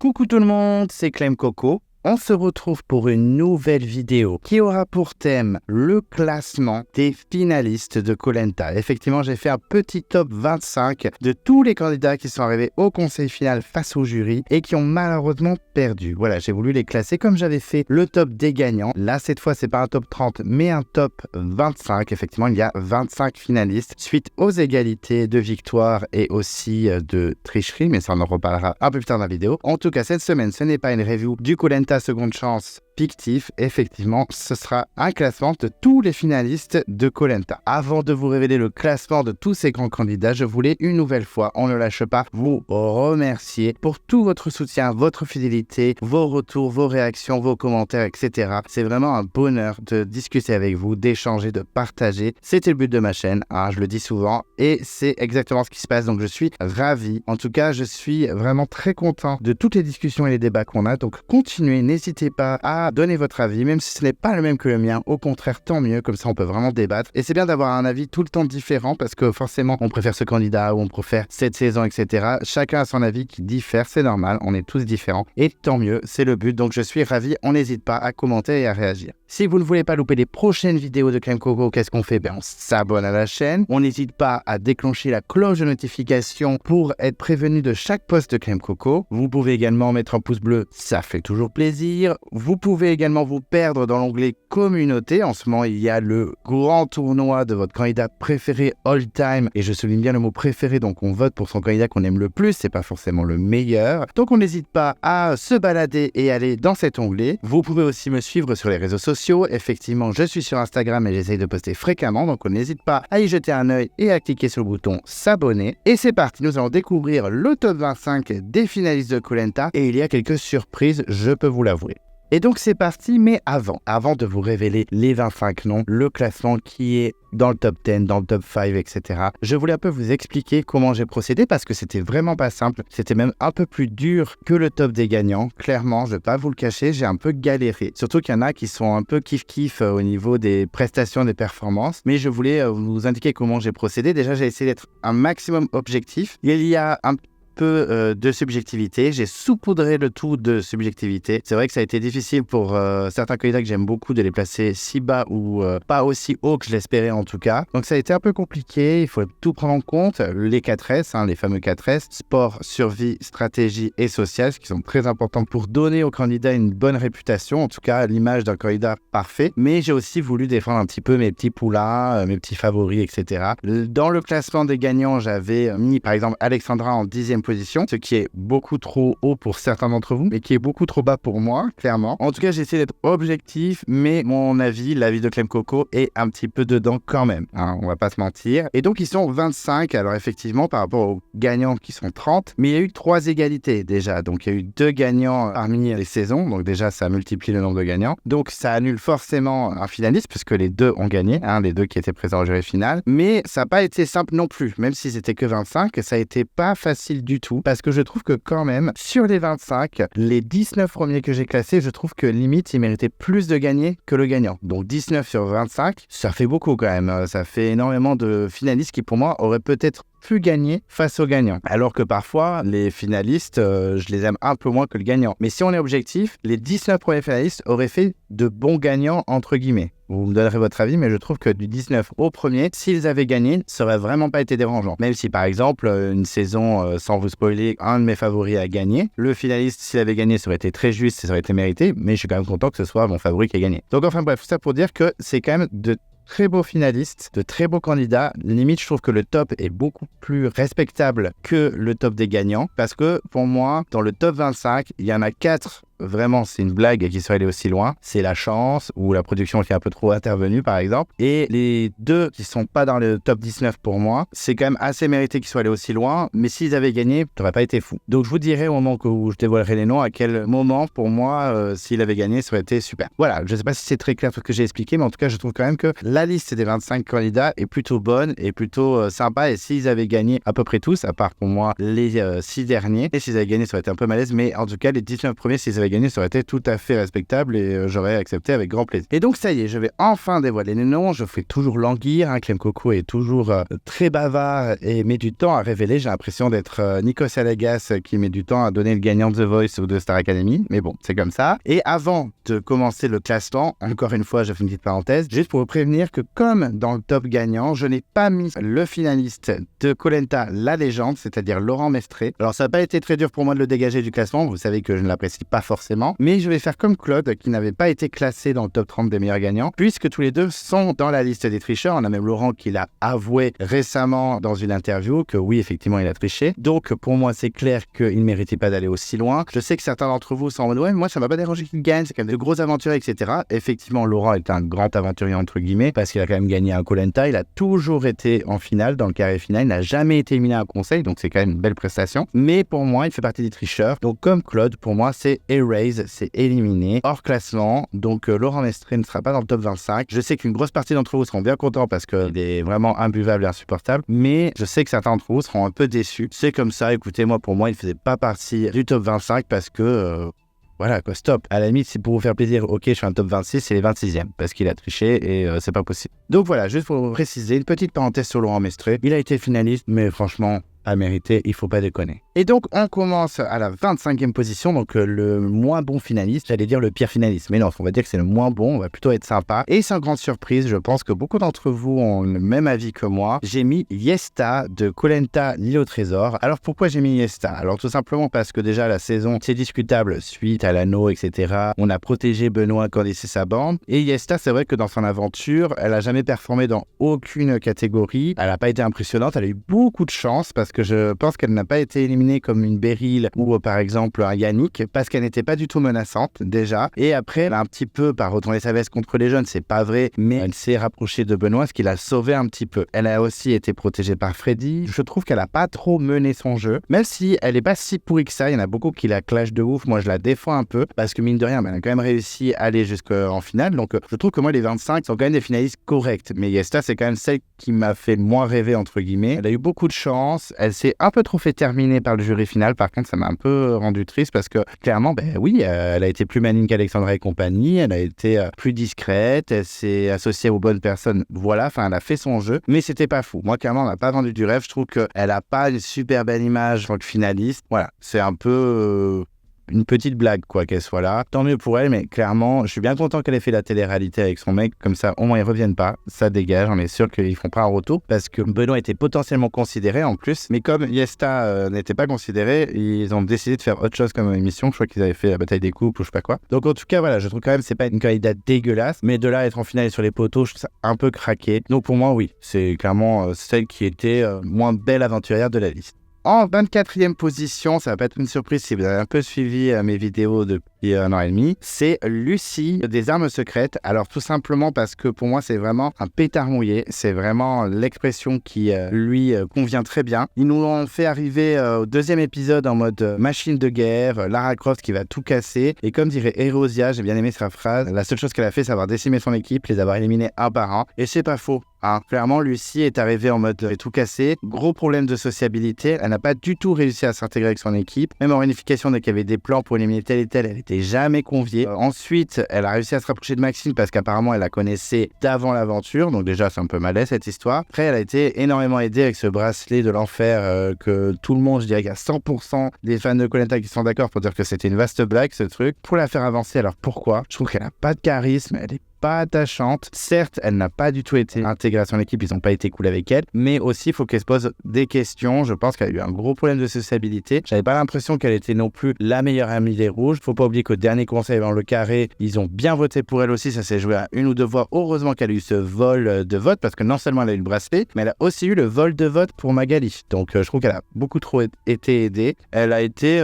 Coucou tout le monde, c'est Clem Coco. On se retrouve pour une nouvelle vidéo qui aura pour thème le classement des finalistes de Koh Lanta. Effectivement, j'ai fait un petit top 25 de tous les candidats qui sont arrivés au conseil final face au jury et qui ont malheureusement perdu. Voilà, j'ai voulu les classer comme j'avais fait le top des gagnants. Là, cette fois, c'est pas un top 30, mais un top 25. Effectivement, il y a 25 finalistes suite aux égalités de victoire et aussi de tricherie, mais ça, on en reparlera un peu plus tard dans la vidéo. En tout cas, cette semaine, ce n'est pas une review du Koh Lanta seconde chance fictif, effectivement, ce sera un classement de tous les finalistes de Koh Lanta. Avant de vous révéler le classement de tous ces grands candidats, je voulais une nouvelle fois, on ne lâche pas, vous remercier pour tout votre soutien, votre fidélité, vos retours, vos réactions, vos commentaires, etc. C'est vraiment un bonheur de discuter avec vous, d'échanger, de partager. C'était le but de ma chaîne, hein, je le dis souvent, et c'est exactement ce qui se passe, donc je suis ravi. En tout cas, je suis vraiment très content de toutes les discussions et les débats qu'on a, donc continuez, n'hésitez pas à donner votre avis, même si ce n'est pas le même que le mien. Au contraire, tant mieux, comme ça on peut vraiment débattre. Et c'est bien d'avoir un avis tout le temps différent parce que forcément, on préfère ce candidat ou on préfère cette saison, etc. Chacun a son avis qui diffère, c'est normal, on est tous différents. Et tant mieux, c'est le but. Donc je suis ravi, on n'hésite pas à commenter et à réagir. Si vous ne voulez pas louper les prochaines vidéos de Clem Coco, qu'est-ce qu'on fait? On s'abonne à la chaîne. On n'hésite pas à déclencher la cloche de notification pour être prévenu de chaque post de Clem Coco. Vous pouvez également mettre un pouce bleu, ça fait toujours plaisir. Vous pouvez également vous perdre dans l'onglet communauté. En ce moment, il y a le grand tournoi de votre candidat préféré all time. Et je souligne bien le mot préféré, donc on vote pour son candidat qu'on aime le plus. C'est pas forcément le meilleur. Donc on n'hésite pas à se balader et aller dans cet onglet. Vous pouvez aussi me suivre sur les réseaux sociaux. Effectivement, je suis sur Instagram et j'essaye de poster fréquemment. Donc on n'hésite pas à y jeter un œil et à cliquer sur le bouton s'abonner. Et c'est parti, nous allons découvrir le top 25 des finalistes de Koh Lanta. Et il y a quelques surprises, je peux vous l'avouer. Et donc c'est parti, mais avant de vous révéler les 25 noms, le classement qui est dans le top 10, dans le top 5, etc. Je voulais un peu vous expliquer comment j'ai procédé parce que c'était vraiment pas simple. C'était même un peu plus dur que le top des gagnants. Clairement, je vais pas vous le cacher, j'ai un peu galéré. Surtout qu'il y en a qui sont un peu kiff-kiff au niveau des prestations, des performances. Mais je voulais vous indiquer comment j'ai procédé. Déjà, j'ai essayé d'être un maximum objectif. Il y a un peu de subjectivité, j'ai saupoudré le tout de subjectivité. C'est vrai que ça a été difficile pour certains candidats que j'aime beaucoup de les placer si bas ou pas aussi haut que je l'espérais en tout cas. Donc ça a été un peu compliqué, il faut tout prendre en compte. Les 4S, les fameux 4S, sport, survie, stratégie et social, ce qui sont très importants pour donner au candidat une bonne réputation, en tout cas l'image d'un candidat parfait. Mais j'ai aussi voulu défendre un petit peu mes petits poulains, mes petits favoris, etc. Dans le classement des gagnants, j'avais mis par exemple Alexandra en 10e position, ce qui est beaucoup trop haut pour certains d'entre vous, mais qui est beaucoup trop bas pour moi, clairement. En tout cas, j'ai essayé d'être objectif, mais mon avis, l'avis de Clem Coco, est un petit peu dedans quand même, on va pas se mentir. Et donc, ils sont 25, alors effectivement, par rapport aux gagnants qui sont 30, mais il y a eu 3 égalités déjà, donc il y a eu 2 gagnants parmi les saisons, donc déjà, ça multiplie le nombre de gagnants. Donc, ça annule forcément un finaliste, puisque les 2 ont gagné, les 2 qui étaient présents au jury final, mais ça n'a pas été simple non plus, même si c'était que 25, ça a été pas facile du tout, parce que je trouve que quand même, sur les 25, les 19 premiers que j'ai classés, je trouve que limite, ils méritaient plus de gagner que le gagnant. Donc 19 sur 25, ça fait beaucoup quand même. Ça fait énormément de finalistes qui, pour moi, auraient peut-être pu gagner face aux gagnants. Alors que parfois, les finalistes, je les aime un peu moins que le gagnant. Mais si on est objectif, les 19 premiers finalistes auraient fait de bons gagnants, entre guillemets. Vous me donnerez votre avis, mais je trouve que du 19 au premier, s'ils avaient gagné, ça aurait vraiment pas été dérangeant. Même si, par exemple, une saison, sans vous spoiler, un de mes favoris a gagné. Le finaliste, s'il avait gagné, ça aurait été très juste, ça aurait été mérité, mais je suis quand même content que ce soit mon favori qui a gagné. Donc enfin bref, tout ça pour dire que c'est quand même de très beaux finalistes, de très beaux candidats. Limite, je trouve que le top est beaucoup plus respectable que le top des gagnants. Parce que, pour moi, dans le top 25, il y en a 4 vraiment c'est une blague qu'ils soient allés aussi loin. C'est la chance ou la production qui est un peu trop intervenue par exemple. Et les deux qui sont pas dans le top 19 pour moi, c'est quand même assez mérité qu'ils soient allés aussi loin. Mais s'ils avaient gagné, ça n'aurait pas été fou. Donc je vous dirai au moment où je dévoilerai les noms à quel moment pour moi s'il avait gagné ça aurait été super. Voilà, je sais pas si c'est très clair tout ce que j'ai expliqué, mais en tout cas je trouve quand même que la liste des 25 candidats est plutôt bonne et plutôt sympa. Et s'ils avaient gagné à peu près tous, à part pour moi les 6 derniers, et s'ils avaient gagné ça aurait été un peu malaise, mais en tout cas les 19 premiers s'ils avaient gagné ça aurait été tout à fait respectable et j'aurais accepté avec grand plaisir. Et donc ça y est, je vais enfin dévoiler les noms. Je fais toujours languir, Clem Coco est toujours très bavard et met du temps à révéler. J'ai l'impression d'être Nikos Aliagas qui met du temps à donner le gagnant de The Voice ou de Star Academy, mais bon, c'est comme ça. Et avant de commencer le classement, encore une fois, je fais une petite parenthèse, juste pour vous prévenir que comme dans le top gagnant, je n'ai pas mis le finaliste de Koh Lanta, la légende, c'est-à-dire Laurent Mestré. Alors ça n'a pas été très dur pour moi de le dégager du classement, vous savez que je ne l'apprécie pas forcément, mais je vais faire comme Claude qui n'avait pas été classé dans le top 30 des meilleurs gagnants, puisque tous les deux sont dans la liste des tricheurs. On a même Laurent qui l'a avoué récemment dans une interview que oui, effectivement, il a triché. Donc pour moi, c'est clair qu'il ne méritait pas d'aller aussi loin. Je sais que certains d'entre vous sont en mode ouais, moi ça m'a pas dérangé qu'il gagne, c'est quand même de gros aventuriers, etc. Effectivement, Laurent est un grand aventurier entre guillemets, parce qu'il a quand même gagné un Koh Lanta, il a toujours été en finale, dans le carré final, il n'a jamais été éliminé à un conseil, donc c'est quand même une belle prestation. Mais pour moi, il fait partie des tricheurs. Donc comme Claude, pour moi, c'est erase, c'est éliminé, hors classement. Donc Laurent Mestré ne sera pas dans le top 25. Je sais qu'une grosse partie d'entre vous seront bien contents parce qu'il est vraiment imbuvable et insupportable, mais je sais que certains d'entre vous seront un peu déçus. C'est comme ça, écoutez, moi, pour moi, il ne faisait pas partie du top 25 parce que... voilà quoi, stop. À la limite, c'est pour vous faire plaisir, ok, je suis un top 26, c'est les 26e, parce qu'il a triché et c'est pas possible. Donc voilà, juste pour vous préciser, une petite parenthèse sur Laurent Mestré. Il a été finaliste, mais franchement, pas mérité, il faut pas déconner. Et donc, on commence à la 25e position, donc le moins bon finaliste, j'allais dire le pire finaliste, mais non, on va dire que c'est le moins bon, on va plutôt être sympa. Et sans grande surprise, je pense que beaucoup d'entre vous ont le même avis que moi. J'ai mis Yesta de Koh Lanta, l'île au trésor. Alors pourquoi j'ai mis Yesta? Alors tout simplement parce que déjà la saison, c'est discutable suite à l'anneau, etc. On a protégé Benoît Candice et sa bande. Et Yesta, c'est vrai que dans son aventure, elle a jamais performé dans aucune catégorie. Elle n'a pas été impressionnante, elle a eu beaucoup de chance parce que je pense qu'elle n'a pas été éliminée comme une Beryl ou par exemple un Yannick parce qu'elle n'était pas du tout menaçante déjà. Et après, elle a un petit peu, par retourner sa veste contre les jeunes, c'est pas vrai, mais elle s'est rapprochée de Benoît, ce qui l'a sauvé un petit peu. Elle a aussi été protégée par Freddy. Je trouve qu'elle a pas trop mené son jeu, même si elle est pas si pourrie que ça. Il y en a beaucoup qui la clashent de ouf. Moi, je la défends un peu parce que mine de rien, elle a quand même réussi à aller jusqu'en finale. Donc, je trouve que moi, les 25 sont quand même des finalistes corrects. Mais Yesta, c'est quand même celle qui m'a fait le moins rêver, entre guillemets. Elle a eu beaucoup de chance. Elle s'est un peu trop fait terminer par le jury final. Par contre, ça m'a un peu rendu triste parce que clairement, ben oui, elle a été plus maligne qu'Alexandra et compagnie. Elle a été plus discrète. Elle s'est associée aux bonnes personnes. Voilà, enfin, elle a fait son jeu. Mais c'était pas fou. Moi, clairement, on n'a pas vendu du rêve. Je trouve qu'elle a pas une super belle image en tant que finaliste. Voilà, c'est un peu... une petite blague quoi qu'elle soit là, tant mieux pour elle, mais clairement je suis bien content qu'elle ait fait la télé-réalité avec son mec, comme ça au moins ils reviennent pas, ça dégage, on est sûr qu'ils feront pas un retour parce que Benoît était potentiellement considéré en plus, mais comme Yesta n'était pas considéré, ils ont décidé de faire autre chose comme émission. Je crois qu'ils avaient fait la bataille des couples ou je sais pas quoi, donc en tout cas voilà, je trouve quand même c'est pas une candidate dégueulasse, mais de là à être en finale sur les poteaux, je trouve ça un peu craqué, donc pour moi oui, c'est clairement celle qui était moins belle aventurière de la liste. En 24e position, ça va pas être une surprise si vous avez un peu suivi mes vidéos depuis un an et demi, c'est Lucie des Armes Secrètes. Alors tout simplement parce que pour moi c'est vraiment un pétard mouillé, c'est vraiment l'expression qui lui convient très bien. Ils nous ont fait arriver au deuxième épisode en mode machine de guerre, Lara Croft qui va tout casser, et comme dirait Erosia, j'ai bien aimé sa phrase, la seule chose qu'elle a fait c'est avoir décimé son équipe, les avoir éliminés un par un, et c'est pas faux. Clairement, Lucie est arrivée en mode tout cassé, gros problème de sociabilité, elle n'a pas du tout réussi à s'intégrer avec son équipe, même en réunification dès qu'il y avait des plans pour éliminer tel et tel, elle n'était jamais conviée. Ensuite, elle a réussi à se rapprocher de Maxine parce qu'apparemment elle la connaissait d'avant l'aventure, donc déjà c'est un peu malaise cette histoire. Après, elle a été énormément aidée avec ce bracelet de l'enfer que tout le monde, je dirais qu'il y a 100% des fans de Koh Lanta qui sont d'accord pour dire que c'était une vaste blague ce truc, pour la faire avancer. Alors pourquoi? Je trouve qu'elle n'a pas de charisme, elle est pas attachante. Certes, elle n'a pas du tout été intégrée à son équipe, ils n'ont pas été cool avec elle, mais aussi il faut qu'elle se pose des questions. Je pense qu'elle a eu un gros problème de sociabilité. J'avais pas l'impression qu'elle était non plus la meilleure amie des Rouges. Faut pas oublier qu'au dernier conseil dans le carré, ils ont bien voté pour elle aussi. Ça s'est joué à une ou deux voix. Heureusement qu'elle a eu ce vol de vote parce que non seulement elle a eu le bracelet, mais elle a aussi eu le vol de vote pour Magali. Donc je trouve qu'elle a beaucoup trop été aidée. Elle a été,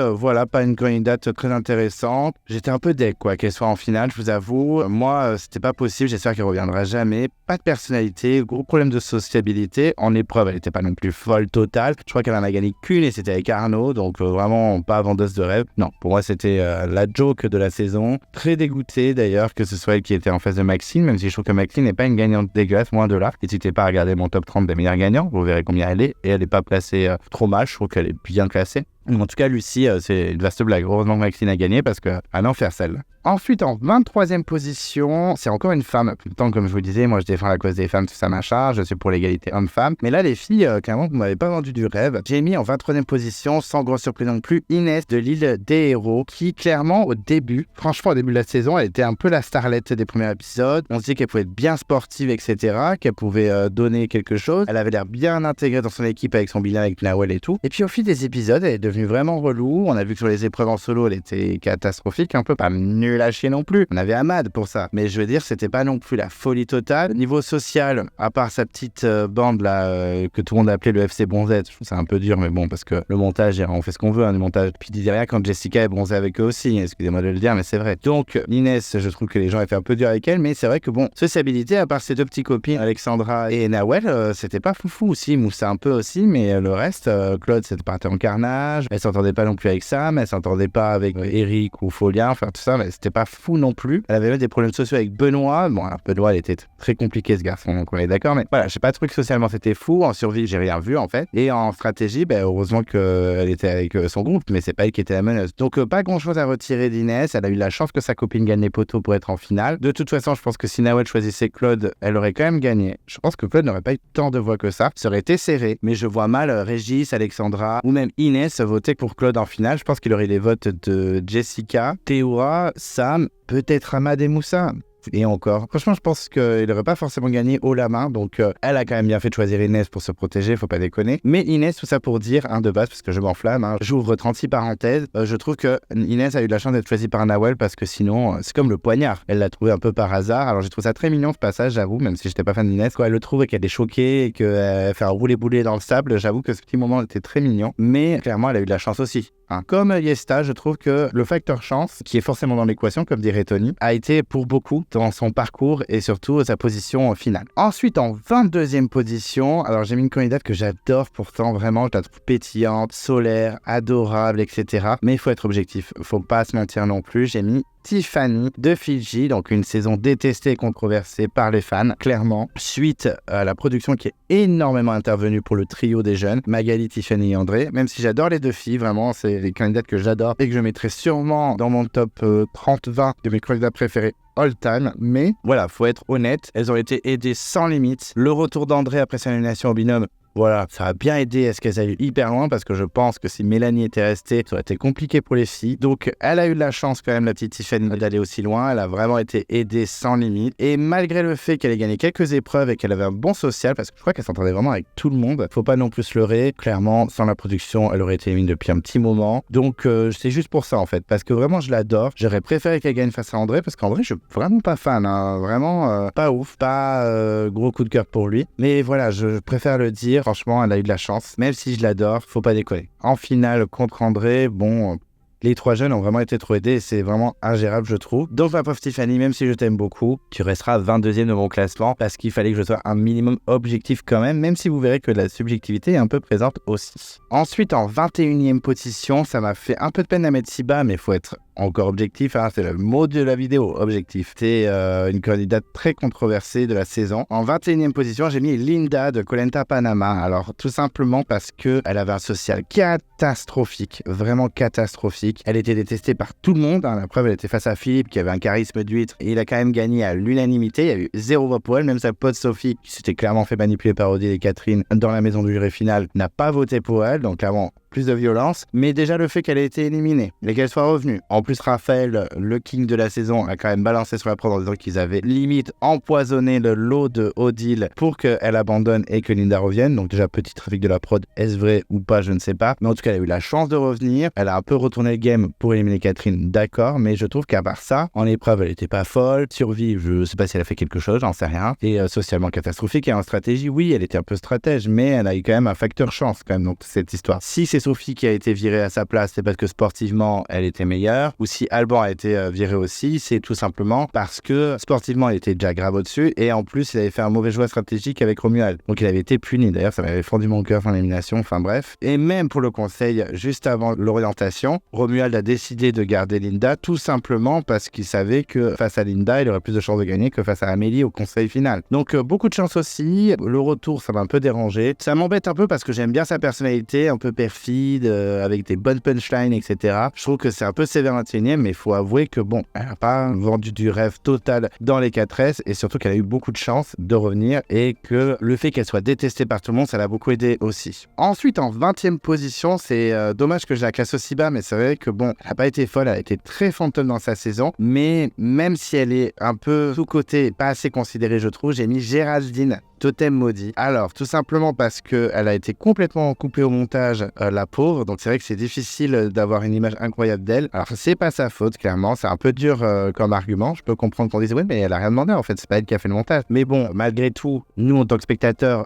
pas une candidate très intéressante. J'étais un peu deg qu'elle soit en finale, je vous avoue. Moi, c'était pas possible. J'espère qu'elle reviendra jamais. Pas de personnalité, gros problème de sociabilité. En épreuve, elle n'était pas non plus folle totale. Je crois qu'elle en a gagné qu'une et c'était avec Arnaud. Donc vraiment pas vendeuse de rêve. Non, pour moi, c'était la joke de la saison. Très dégoûté d'ailleurs que ce soit elle qui était en face de Maxine, même si je trouve que Maxine n'est pas une gagnante dégueulasse, moins de là. N'hésitez pas à regarder mon top 30 des meilleurs gagnants. Vous verrez combien elle est. Et elle n'est pas placée trop mal. Je trouve qu'elle est bien classée. En tout cas, Lucie, c'est une vaste blague. Heureusement que Maxine a gagné parce qu'à l'enfer celle. Ensuite, en 23e position, c'est encore une femme. Pourtant, comme je vous le disais, moi je défends la cause des femmes, tout ça machin. Je suis pour l'égalité homme-femme. Mais là, les filles, clairement, vous m'avez pas vendu du rêve. J'ai mis en 23e position, sans grosse surprise non plus, Inès de l'île des Héros, qui clairement, au début de la saison, elle était un peu la starlette des premiers épisodes. On se dit qu'elle pouvait être bien sportive, etc., qu'elle pouvait donner quelque chose. Elle avait l'air bien intégrée dans son équipe avec son bilan avec Nawel et tout. Et puis au fil des épisodes, elle est devenue vraiment relou. On a vu que sur les épreuves en solo, elle était catastrophique, un peu pas nulle à chier non plus. On avait Ahmad pour ça. Mais je veux dire, c'était pas non plus la folie totale. Niveau social, à part sa petite bande là, que tout le monde appelait le FC Bonzette, je trouve ça un peu dur, mais bon, parce que le montage, on fait ce qu'on veut, du montage. Puis derrière, quand Jessica est bronzée avec eux aussi, excusez-moi de le dire, mais c'est vrai. Donc, Inès, je trouve que les gens avaient fait un peu dur avec elle, mais c'est vrai que bon, sociabilité, à part ses deux petits copines, Alexandra et Nawel, c'était pas foufou aussi. Moussa un peu aussi, mais le reste, Claude, c'était parti en carnage. Elle s'entendait pas non plus avec Sam, elle s'entendait pas avec Eric ou Folia, enfin tout ça, mais c'était pas fou non plus. Elle avait même des problèmes sociaux avec Benoît. Bon, alors Benoît, il était très compliqué ce garçon, donc on est d'accord, mais voilà, j'ai pas trouvé que socialement c'était fou. En survie, j'ai rien vu en fait. Et en stratégie, heureusement qu'elle était avec son groupe, mais c'est pas elle qui était la meneuse. Donc pas grand chose à retirer d'Inès. Elle a eu la chance que sa copine gagne les poteaux pour être en finale. De toute façon, je pense que si Nawel choisissait Claude, elle aurait quand même gagné. Je pense que Claude n'aurait pas eu tant de voix que ça. Ça aurait été serré, mais je vois mal Régis, Alexandra ou même Inès voter pour Claude en finale. Je pense qu'il aurait les votes de Jessica, Théoura, Sam, peut-être Ahmad et Moussa. Et encore. Franchement, je pense qu'il n'aurait pas forcément gagné haut la main. Donc, elle a quand même bien fait de choisir Inès pour se protéger, faut pas déconner. Mais Inès, tout ça pour dire, de base, parce que je m'enflamme, j'ouvre 36 parenthèses. Je trouve que Inès a eu de la chance d'être choisie par Nawel parce que sinon, c'est comme le poignard. Elle l'a trouvé un peu par hasard. Alors, j'ai trouvé ça très mignon ce passage, j'avoue, même si j'étais pas fan d'Inès. Quand elle le trouve et qu'elle est choquée et qu'elle fait un roulé-boulé dans le sable, j'avoue que ce petit moment était très mignon. Mais clairement, elle a eu de la chance aussi. Comme Yesta, je trouve que le facteur chance, qui est forcément dans l'équation, comme dirait Tony, a été pour beaucoup dans son parcours et surtout sa position finale. Ensuite, en 22e position, alors j'ai mis une candidate que j'adore pourtant, vraiment, je la trouve pétillante, solaire, adorable, etc. Mais il faut être objectif, faut pas se mentir non plus, j'ai mis Tiffany de Fidji, donc une saison détestée et controversée par les fans, clairement, suite à la production qui est énormément intervenue pour le trio des jeunes, Magali, Tiffany et André, même si j'adore les deux filles, vraiment, c'est les candidates que j'adore et que je mettrai sûrement dans mon top 30-20 de mes candidats préférés all time, mais voilà, faut être honnête, elles ont été aidées sans limite. Le retour d'André après sa nomination au binôme, voilà, ça a bien aidé à ce qu'elles aillent hyper loin parce que je pense que si Mélanie était restée, ça aurait été compliqué pour les filles. Donc, elle a eu de la chance quand même, la petite Tiffany, d'aller aussi loin. Elle a vraiment été aidée sans limite. Et malgré le fait qu'elle ait gagné quelques épreuves et qu'elle avait un bon social, parce que je crois qu'elle s'entendait vraiment avec tout le monde, faut pas non plus se leurrer. Clairement, sans la production, elle aurait été éliminée depuis un petit moment. Donc, c'est juste pour ça en fait, parce que vraiment, je l'adore. J'aurais préféré qu'elle gagne face à André parce qu'André, je suis vraiment pas fan, vraiment pas ouf, pas gros coup de cœur pour lui. Mais voilà, je préfère le dire. Franchement, elle a eu de la chance. Même si je l'adore, faut pas déconner. En finale contre André, bon, les trois jeunes ont vraiment été trop aidés et c'est vraiment ingérable, je trouve. Donc, ma pauvre Tiffany, même si je t'aime beaucoup, tu resteras 22e de mon classement parce qu'il fallait que je sois un minimum objectif quand même si vous verrez que la subjectivité est un peu présente aussi. Ensuite, en 21e position, ça m'a fait un peu de peine à mettre si bas, mais il faut être encore objectif, c'est le mot de la vidéo, objectif. C'est une candidate très controversée de la saison. En 21e position, j'ai mis Linda de Koh Lanta Panama. Alors, tout simplement parce qu'elle avait un social catastrophique, vraiment catastrophique. Elle était détestée par tout le monde. La preuve, elle était face à Philippe, qui avait un charisme d'huître. Et il a quand même gagné à l'unanimité. Il y a eu 0 voix pour elle. Même sa pote Sophie, qui s'était clairement fait manipuler par Odile et Catherine dans la maison du jury final, n'a pas voté pour elle. Donc, clairement, plus de violence, mais déjà le fait qu'elle ait été éliminée et qu'elle soit revenue. En plus, Raphaël, le king de la saison, a quand même balancé sur la prod en disant qu'ils avaient limite empoisonné le lot de Odile pour qu'elle abandonne et que Linda revienne. Donc déjà, petit trafic de la prod, est-ce vrai ou pas, je ne sais pas. Mais en tout cas, elle a eu la chance de revenir. Elle a un peu retourné le game pour éliminer Catherine, d'accord, mais je trouve qu'à part ça, en épreuve, elle n'était pas folle. Survie, je sais pas si elle a fait quelque chose, j'en sais rien. Et socialement catastrophique. Et en stratégie, oui, elle était un peu stratège, mais elle a eu quand même un facteur chance quand même dans cette histoire. Si c'est Sophie qui a été virée à sa place, c'est parce que sportivement, elle était meilleure. Ou si Alban a été viré aussi, c'est tout simplement parce que sportivement, elle était déjà grave au-dessus. Et en plus, il avait fait un mauvais choix stratégique avec Romuald. Donc il avait été puni. D'ailleurs, ça m'avait fendu mon cœur en élimination. Enfin bref. Et même pour le conseil, juste avant l'orientation, Romuald a décidé de garder Linda tout simplement parce qu'il savait que face à Linda, il aurait plus de chances de gagner que face à Amélie au conseil final. Donc beaucoup de chance aussi. Le retour, ça m'a un peu dérangé. Ça m'embête un peu parce que j'aime bien sa personnalité, un peu perfide, avec des bonnes punchlines, etc. Je trouve que c'est un peu sévère 21e, mais il faut avouer que bon, elle n'a pas vendu du rêve total dans les 4S et surtout qu'elle a eu beaucoup de chance de revenir et que le fait qu'elle soit détestée par tout le monde, ça l'a beaucoup aidé aussi. Ensuite, en 20e position, c'est dommage que je la classe aussi bas, mais c'est vrai que bon, elle n'a pas été folle, elle a été très fantôme dans sa saison, mais même si elle est un peu sous-cotée et pas assez considérée, je trouve, j'ai mis Géraldine. Totem maudit. Alors, tout simplement parce qu'elle a été complètement coupée au montage, la pauvre. Donc, c'est vrai que c'est difficile d'avoir une image incroyable d'elle. Alors, c'est pas sa faute, clairement. C'est un peu dur comme argument. Je peux comprendre qu'on dise, oui, mais elle a rien demandé, en fait. C'est pas elle qui a fait le montage. Mais bon, malgré tout, nous, en tant que spectateurs,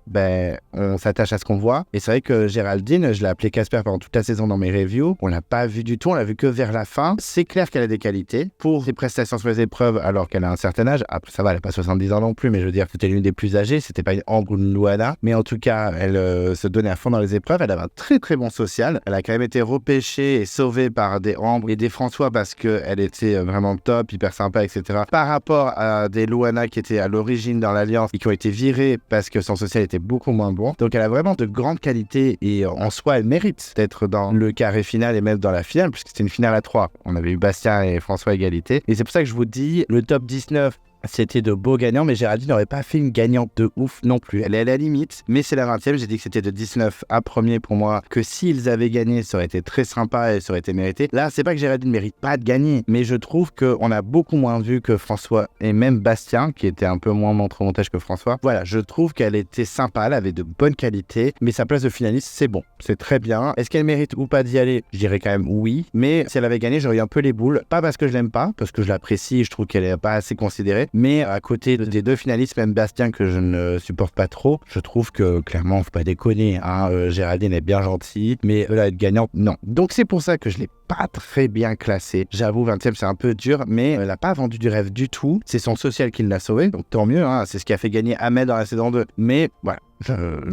on s'attache à ce qu'on voit. Et c'est vrai que Géraldine, je l'ai appelée Casper pendant toute la saison dans mes reviews. On l'a pas vu du tout. On l'a vu que vers la fin. C'est clair qu'elle a des qualités pour ses prestations sur les épreuves, alors qu'elle a un certain âge. Après, ça va, elle a pas 70 ans non plus, mais je veux dire, c'était l'une des plus âgées. C'était pas une Ambre ou une Louana, mais en tout cas, elle se donnait à fond dans les épreuves. Elle avait un très très bon social. Elle a quand même été repêchée et sauvée par des Ambre et des François parce qu'elle était vraiment top, hyper sympa, etc. Par rapport à des Louana qui étaient à l'origine dans l'Alliance et qui ont été virées parce que son social était beaucoup moins bon. Donc elle a vraiment de grandes qualités et en soi, elle mérite d'être dans le carré final et même dans la finale puisque c'était une finale à 3. On avait eu Bastien et François à égalité. Et c'est pour ça que je vous dis, le top 19, c'était de beaux gagnants, mais Géraldine n'aurait pas fait une gagnante de ouf non plus. Elle est à la limite, mais c'est la 20e. J'ai dit que c'était de 19 à premier pour moi, que s'ils avaient gagné, ça aurait été très sympa et ça aurait été mérité. Là, c'est pas que Géraldine ne mérite pas de gagner, mais je trouve qu'on a beaucoup moins vu que François et même Bastien, qui était un peu moins montage que François. Voilà, je trouve qu'elle était sympa, elle avait de bonnes qualités, mais sa place de finaliste, c'est bon, c'est très bien. Est-ce qu'elle mérite ou pas d'y aller? Je dirais quand même oui, mais si elle avait gagné, j'aurais eu un peu les boules. Pas parce que je l'aime pas, parce que je l'apprécie et je trouve qu'elle n'est pas assez considérée. Mais à côté des deux finalistes, même Bastien que je ne supporte pas trop, je trouve que clairement, faut pas déconner. Géraldine est bien gentille, mais là, être gagnante, non. Donc c'est pour ça que je l'ai pas très bien classée. J'avoue, 20e, c'est un peu dur, mais elle n'a pas vendu du rêve du tout. C'est son social qui l'a sauvé, donc tant mieux. C'est ce qui a fait gagner Ahmed dans la saison 2. Mais voilà, je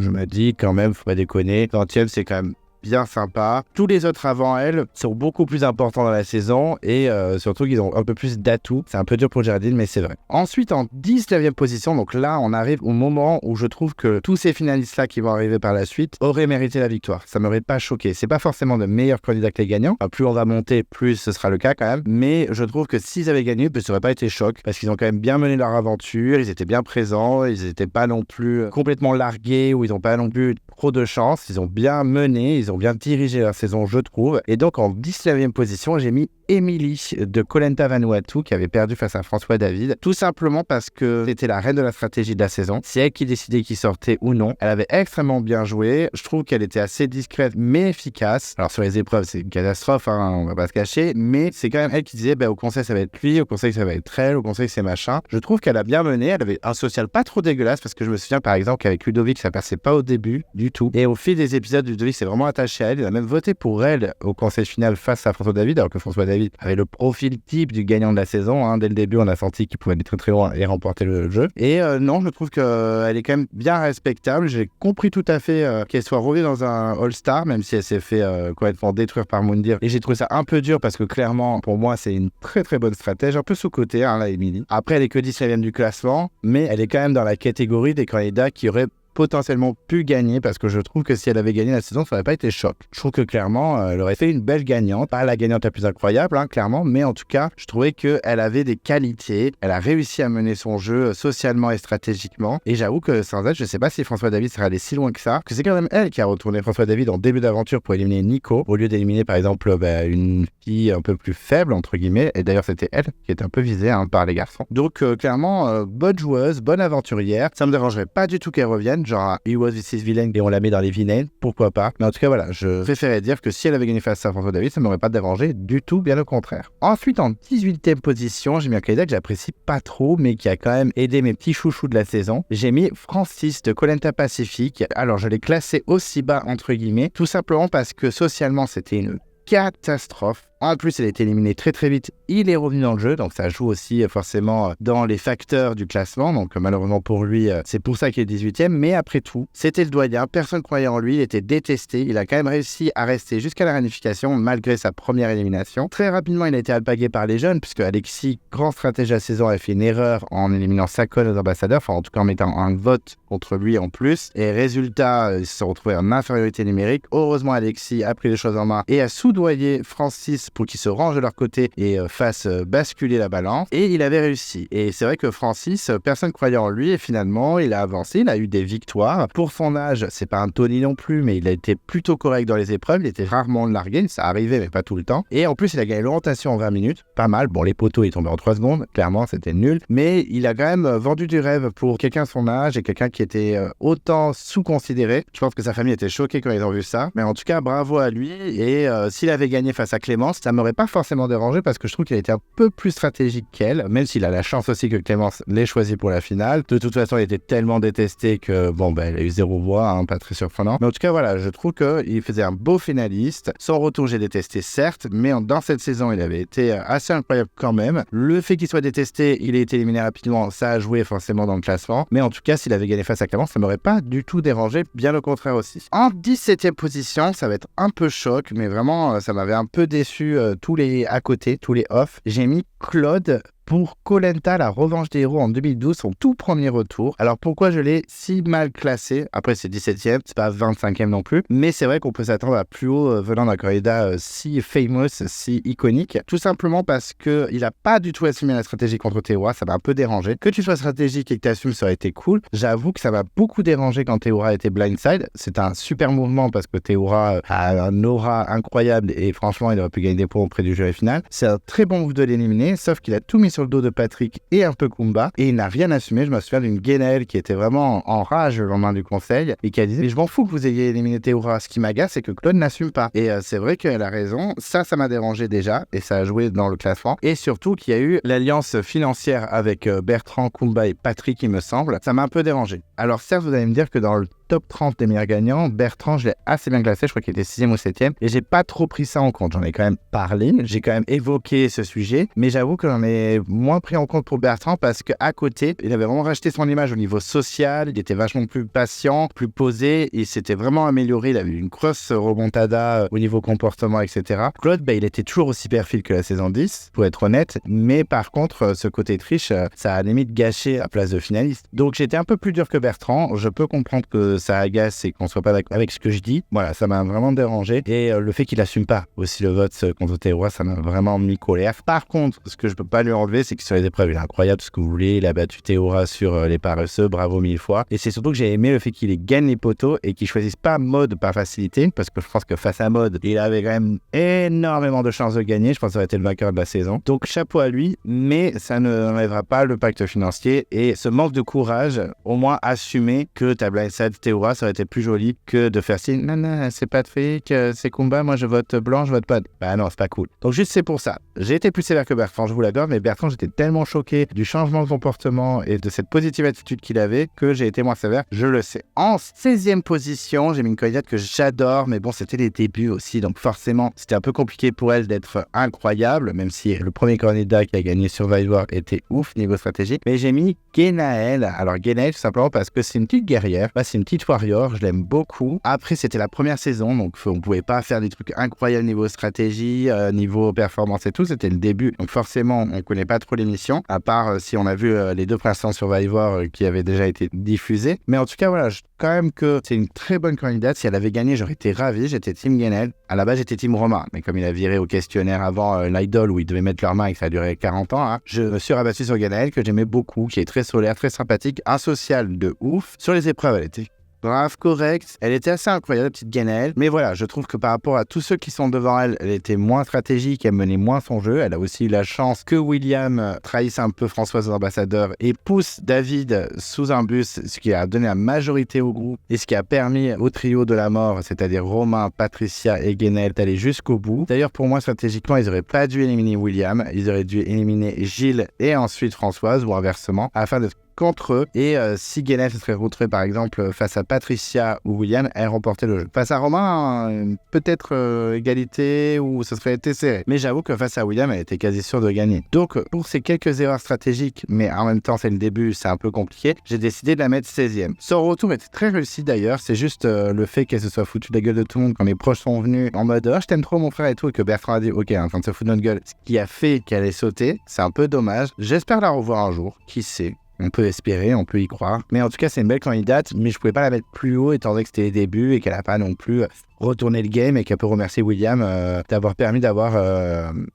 me dis quand même, faut pas déconner. 20e, c'est quand même bien sympa. Tous les autres avant elle sont beaucoup plus importants dans la saison et surtout qu'ils ont un peu plus d'atouts. C'est un peu dur pour Géraldine, mais c'est vrai. Ensuite, en 19e position, donc là, on arrive au moment où je trouve que tous ces finalistes-là qui vont arriver par la suite auraient mérité la victoire. Ça m'aurait pas choqué. C'est pas forcément de meilleurs candidats que les gagnants. Plus on va monter, plus ce sera le cas quand même. Mais je trouve que s'ils avaient gagné, ça aurait pas été choc parce qu'ils ont quand même bien mené leur aventure. Ils étaient bien présents. Ils n'étaient pas non plus complètement largués ou ils n'ont pas non plus trop de chance. Ils ont bien mené. Ils ont bien dirigé la saison, je trouve. Et donc, en 19e position, j'ai mis Émilie de Koh Lanta Vanuatu qui avait perdu face à François David. Tout simplement parce que c'était la reine de la stratégie de la saison. C'est elle qui décidait qui sortait ou non. Elle avait extrêmement bien joué. Je trouve qu'elle était assez discrète mais efficace. Alors, sur les épreuves, c'est une catastrophe, on va pas se cacher. Mais c'est quand même elle qui disait, au conseil, ça va être lui. Au conseil, ça va être elle. Au conseil, c'est machin. Je trouve qu'elle a bien mené. Elle avait un social pas trop dégueulasse parce que je me souviens, par exemple, qu'avec Ludovic, ça passait pas au début du tout. Et au fil des épisodes, Ludovic s'est vraiment attaché à elle. Il a même voté pour elle au conseil final face à François David, alors que François David avait le profil type du gagnant de la saison. Dès le début, on a senti qu'il pouvait aller très très loin et remporter le jeu. Et non, je trouve qu'elle est quand même bien respectable. J'ai compris tout à fait qu'elle soit revenue dans un All-Star, même si elle s'est fait complètement détruire par Moundir. Et j'ai trouvé ça un peu dur parce que clairement, pour moi, c'est une très très bonne stratège, un peu sous-côté, là, Émilie. Après, elle est que 19e du classement, mais elle est quand même dans la catégorie des candidats qui auraient potentiellement pu gagner parce que je trouve que si elle avait gagné la saison, ça n'aurait pas été choc. Je trouve que clairement, elle aurait fait une belle gagnante. Pas la gagnante la plus incroyable, clairement, mais en tout cas, je trouvais qu'elle avait des qualités. Elle a réussi à mener son jeu socialement et stratégiquement. Et j'avoue que sans elle, je ne sais pas si François David serait allé si loin que ça. Que c'est quand même elle qui a retourné François David en début d'aventure pour éliminer Nico, au lieu d'éliminer par exemple une fille un peu plus faible, entre guillemets. Et d'ailleurs, c'était elle qui était un peu visée par les garçons. Donc clairement, bonne joueuse, bonne aventurière. Ça me dérangerait pas du tout qu'elle revienne, genre He Was This Is Villain et on la met dans les vilains, pourquoi pas. Mais en tout cas, voilà, je préférais dire que si elle avait gagné face à François David, ça m'aurait pas dérangé du tout, bien au contraire. Ensuite, en 18e position, j'ai mis un candidat que j'apprécie pas trop, mais qui a quand même aidé mes petits chouchous de la saison. J'ai mis Francis de Koh Lanta Pacific. Alors, je l'ai classé aussi bas, entre guillemets, tout simplement parce que socialement, c'était une catastrophe. En plus, il a été éliminé très très vite. Il est revenu dans le jeu, donc ça joue aussi forcément dans les facteurs du classement. Donc malheureusement pour lui, c'est pour ça qu'il est 18e. Mais après tout, c'était le doyen. Personne ne croyait en lui. Il était détesté. Il a quand même réussi à rester jusqu'à la réunification malgré sa première élimination. Très rapidement, il a été alpagué par les jeunes puisque Alexis, grand stratège de la saison, a fait une erreur en éliminant Sakon aux ambassadeurs. Enfin, en tout cas en mettant un vote contre lui en plus. Et résultat, il se retrouvait en infériorité numérique. Heureusement, Alexis a pris les choses en main et a soudoyé Francis pour qu'ils se rangent de leur côté et fassent basculer la balance. Et il avait réussi. Et c'est vrai que Francis, personne ne croyait en lui et finalement, il a avancé, il a eu des victoires. Pour son âge, c'est pas un Tony non plus, mais il a été plutôt correct dans les épreuves. Il était rarement largué, ça arrivait, mais pas tout le temps. Et en plus, il a gagné l'orientation en 20 minutes. Pas mal. Bon, les poteaux, il tombait en 3 secondes. Clairement, c'était nul. Mais il a quand même vendu du rêve pour quelqu'un de son âge et quelqu'un qui était autant sous-considéré. Je pense que sa famille était choquée quand ils ont vu ça. Mais en tout cas, bravo à lui. Et s'il avait gagné face à Clémence, ça m'aurait pas forcément dérangé parce que je trouve qu'il a été un peu plus stratégique qu'elle, même s'il a la chance aussi que Clémence l'ait choisi pour la finale. De toute façon, il était tellement détesté que, il a eu 0 voix, pas très surprenant. Mais en tout cas, voilà, je trouve qu'il faisait un beau finaliste. Son retour, j'ai détesté, certes, mais dans cette saison, il avait été assez incroyable quand même. Le fait qu'il soit détesté, il a été éliminé rapidement, ça a joué forcément dans le classement. Mais en tout cas, s'il avait gagné face à Clémence, ça m'aurait pas du tout dérangé, bien au contraire aussi. En 17e position, ça va être un peu choc, mais vraiment, ça m'avait un peu déçu tous les à côté, tous les off. J'ai mis Claude pour Koh Lanta, la revanche des héros en 2012, son tout premier retour. Alors pourquoi je l'ai si mal classé? Après c'est 17e, c'est pas 25e non plus, mais c'est vrai qu'on peut s'attendre à plus haut venant d'un candidat si famous, si iconique. Tout simplement parce qu'il a pas du tout assumé la stratégie contre Théora, ça m'a un peu dérangé. Que tu sois stratégique et que tu assumes, ça aurait été cool. J'avoue que ça m'a beaucoup dérangé quand Théora était blindside. C'est un super mouvement parce que Théora a un aura incroyable et franchement il aurait pu gagner des points auprès du jury final. C'est un très bon move de l'éliminer, sauf qu'il a tout mis sur le dos de Patrick et un peu Kumba et il n'a rien assumé. Je me souviens d'une Guénaëlle qui était vraiment en rage le lendemain du conseil et qui a dit mais je m'en fous que vous ayez éliminé Théora, ce qui m'agace c'est que Claude n'assume pas. Et c'est vrai qu'elle a raison, ça m'a dérangé déjà et ça a joué dans le classement et surtout qu'il y a eu l'alliance financière avec Bertrand, Kumba et Patrick il me semble, ça m'a un peu dérangé. Alors certes vous allez me dire que dans le top 30 des meilleurs gagnants, Bertrand, je l'ai assez bien classé, je crois qu'il était 6e ou 7e, et j'ai pas trop pris ça en compte. J'en ai quand même parlé, j'ai quand même évoqué ce sujet, mais j'avoue que j'en ai moins pris en compte pour Bertrand parce qu'à côté, il avait vraiment racheté son image au niveau social, il était vachement plus patient, plus posé, il s'était vraiment amélioré, il avait une grosse remontada au niveau comportement, etc. Claude, il était toujours aussi perfide que la saison 10, pour être honnête, mais par contre, ce côté triche, ça a limite gâché la place de finaliste. Donc j'étais un peu plus dur que Bertrand, je peux comprendre que ça agace et qu'on soit pas d'accord avec ce que je dis. Voilà, ça m'a vraiment dérangé. Et le fait qu'il assume pas aussi le vote contre Théora, ça m'a vraiment mis colère. Par contre, ce que je peux pas lui enlever, c'est que sur les épreuves, il est incroyable, tout ce que vous voulez. Il a battu Théora sur les paresseux, bravo 1000 fois. Et c'est surtout que j'ai aimé le fait qu'il gagne les poteaux et qu'il choisisse pas mode par facilité, parce que je pense que face à mode, il avait quand même énormément de chances de gagner. Je pense que ça aurait été le vainqueur de la saison. Donc chapeau à lui, mais ça ne enlèvera pas le pacte financier et ce manque de courage, au moins assumer que ta blindside Théora, ça aurait été plus joli que de faire signe non, c'est Patrick, c'est Kumba, moi je vote blanc, je vote pas. Bah non, c'est pas cool. Donc juste c'est pour ça. J'ai été plus sévère que Bertrand, je vous l'accorde, mais Bertrand, j'étais tellement choqué du changement de comportement et de cette positive attitude qu'il avait que j'ai été moins sévère, je le sais. En 16e position, j'ai mis une candidate que j'adore, mais bon, c'était les débuts aussi, donc forcément, c'était un peu compliqué pour elle d'être incroyable, même si le premier candidat qui a gagné Survivor était ouf niveau stratégie. Mais j'ai mis Guénaëlle. Alors Guénaëlle, tout simplement parce que c'est une petite guerrière, c'est une petite warrior, je l'aime beaucoup. Après, c'était la première saison, donc on pouvait pas faire des trucs incroyables niveau stratégie, niveau performance et tout, c'était le début. Donc forcément, on connaît pas trop l'émission, à part si on a vu les 2 précédents Survivor qui avaient déjà été diffusés. Mais en tout cas, voilà, quand même que c'est une très bonne candidate. Si elle avait gagné, j'aurais été ravi. J'étais team Guenel. À la base, j'étais team Romain. Mais comme il a viré au questionnaire avant l'idol où ils devaient mettre leurs mains et que ça a duré 40 ans, je me suis rabattu sur Guenel, que j'aimais beaucoup, qui est très solaire, très sympathique, un social de ouf. Sur les épreuves, elle était brave, correcte. Elle était assez incroyable, la petite Guenel. Mais voilà, je trouve que par rapport à tous ceux qui sont devant elle, elle était moins stratégique, elle menait moins son jeu. Elle a aussi eu la chance que William trahisse un peu Françoise aux ambassadeurs et pousse David sous un bus, ce qui a donné la majorité au groupe et ce qui a permis au trio de la mort, c'est-à-dire Romain, Patricia et Guenel, d'aller jusqu'au bout. D'ailleurs, pour moi, stratégiquement, ils n'auraient pas dû éliminer William. Ils auraient dû éliminer Gilles et ensuite Françoise, ou inversement, afin de contre eux. Et si Guenel se serait retrouvée par exemple face à Patricia ou William, elle remportait le jeu. Face à Romain, peut-être égalité ou ce serait été serré. Mais j'avoue que face à William, elle était quasi sûre de gagner. Donc pour ces quelques erreurs stratégiques, mais en même temps c'est le début, c'est un peu compliqué, j'ai décidé de la mettre 16e. Son retour était très réussi d'ailleurs, c'est juste le fait qu'elle se soit foutue de la gueule de tout le monde quand mes proches sont venus en mode je t'aime trop mon frère et tout, et que Bertrand a dit ok, en train de se foutre de notre gueule, ce qui a fait qu'elle ait sauté. C'est un peu dommage. J'espère la revoir un jour, qui sait. On peut espérer, on peut y croire. Mais en tout cas, c'est une belle candidate, mais je pouvais pas la mettre plus haut étant donné que c'était les débuts et qu'elle n'a pas non plus retourné le game et qu'elle peut remercier William d'avoir permis d'avoir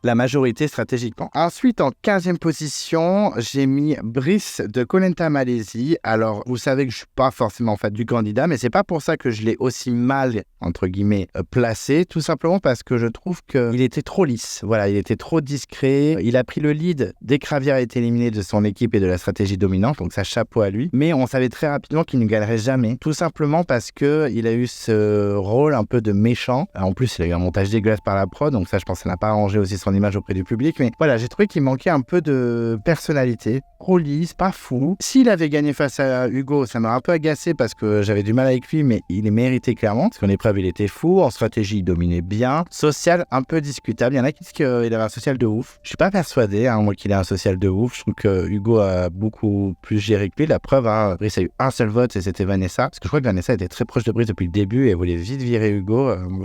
la majorité stratégiquement. Ensuite, en 15e position, j'ai mis Brice de Koh Lanta Malaisie. Alors, vous savez que je suis pas forcément fan du candidat, mais c'est pas pour ça que je l'ai aussi mal, entre guillemets, placé. Tout simplement parce que je trouve qu'il était trop lisse. Voilà, il était trop discret. Il a pris le lead dès que Ravière a été éliminé de son équipe et de la stratégie dominante, donc ça chapeau à lui. Mais on savait très rapidement qu'il ne gagnerait jamais. Tout simplement parce qu'il a eu ce rôle un peu de méchant. En plus, il a eu un montage dégueulasse par la prod, donc ça, je pense que ça n'a pas arrangé aussi son image auprès du public. Mais voilà, j'ai trouvé qu'il manquait un peu de personnalité. Trop lisse, pas fou. S'il avait gagné face à Hugo, ça m'aurait un peu agacé parce que j'avais du mal avec lui, mais il est mérité clairement. Parce qu'en épreuve, il était fou. En stratégie, il dominait bien. Social, un peu discutable. Il y en a qui disent qu'il avait un social de ouf. Je suis pas persuadé, moi, qu'il ait un social de ouf. Je trouve que Hugo a beaucoup plus géré que lui. La preuve, Brice a eu un seul vote et c'était Vanessa. Parce que je crois que Vanessa était très proche de Brice depuis le début et voulait vite virer Hugo.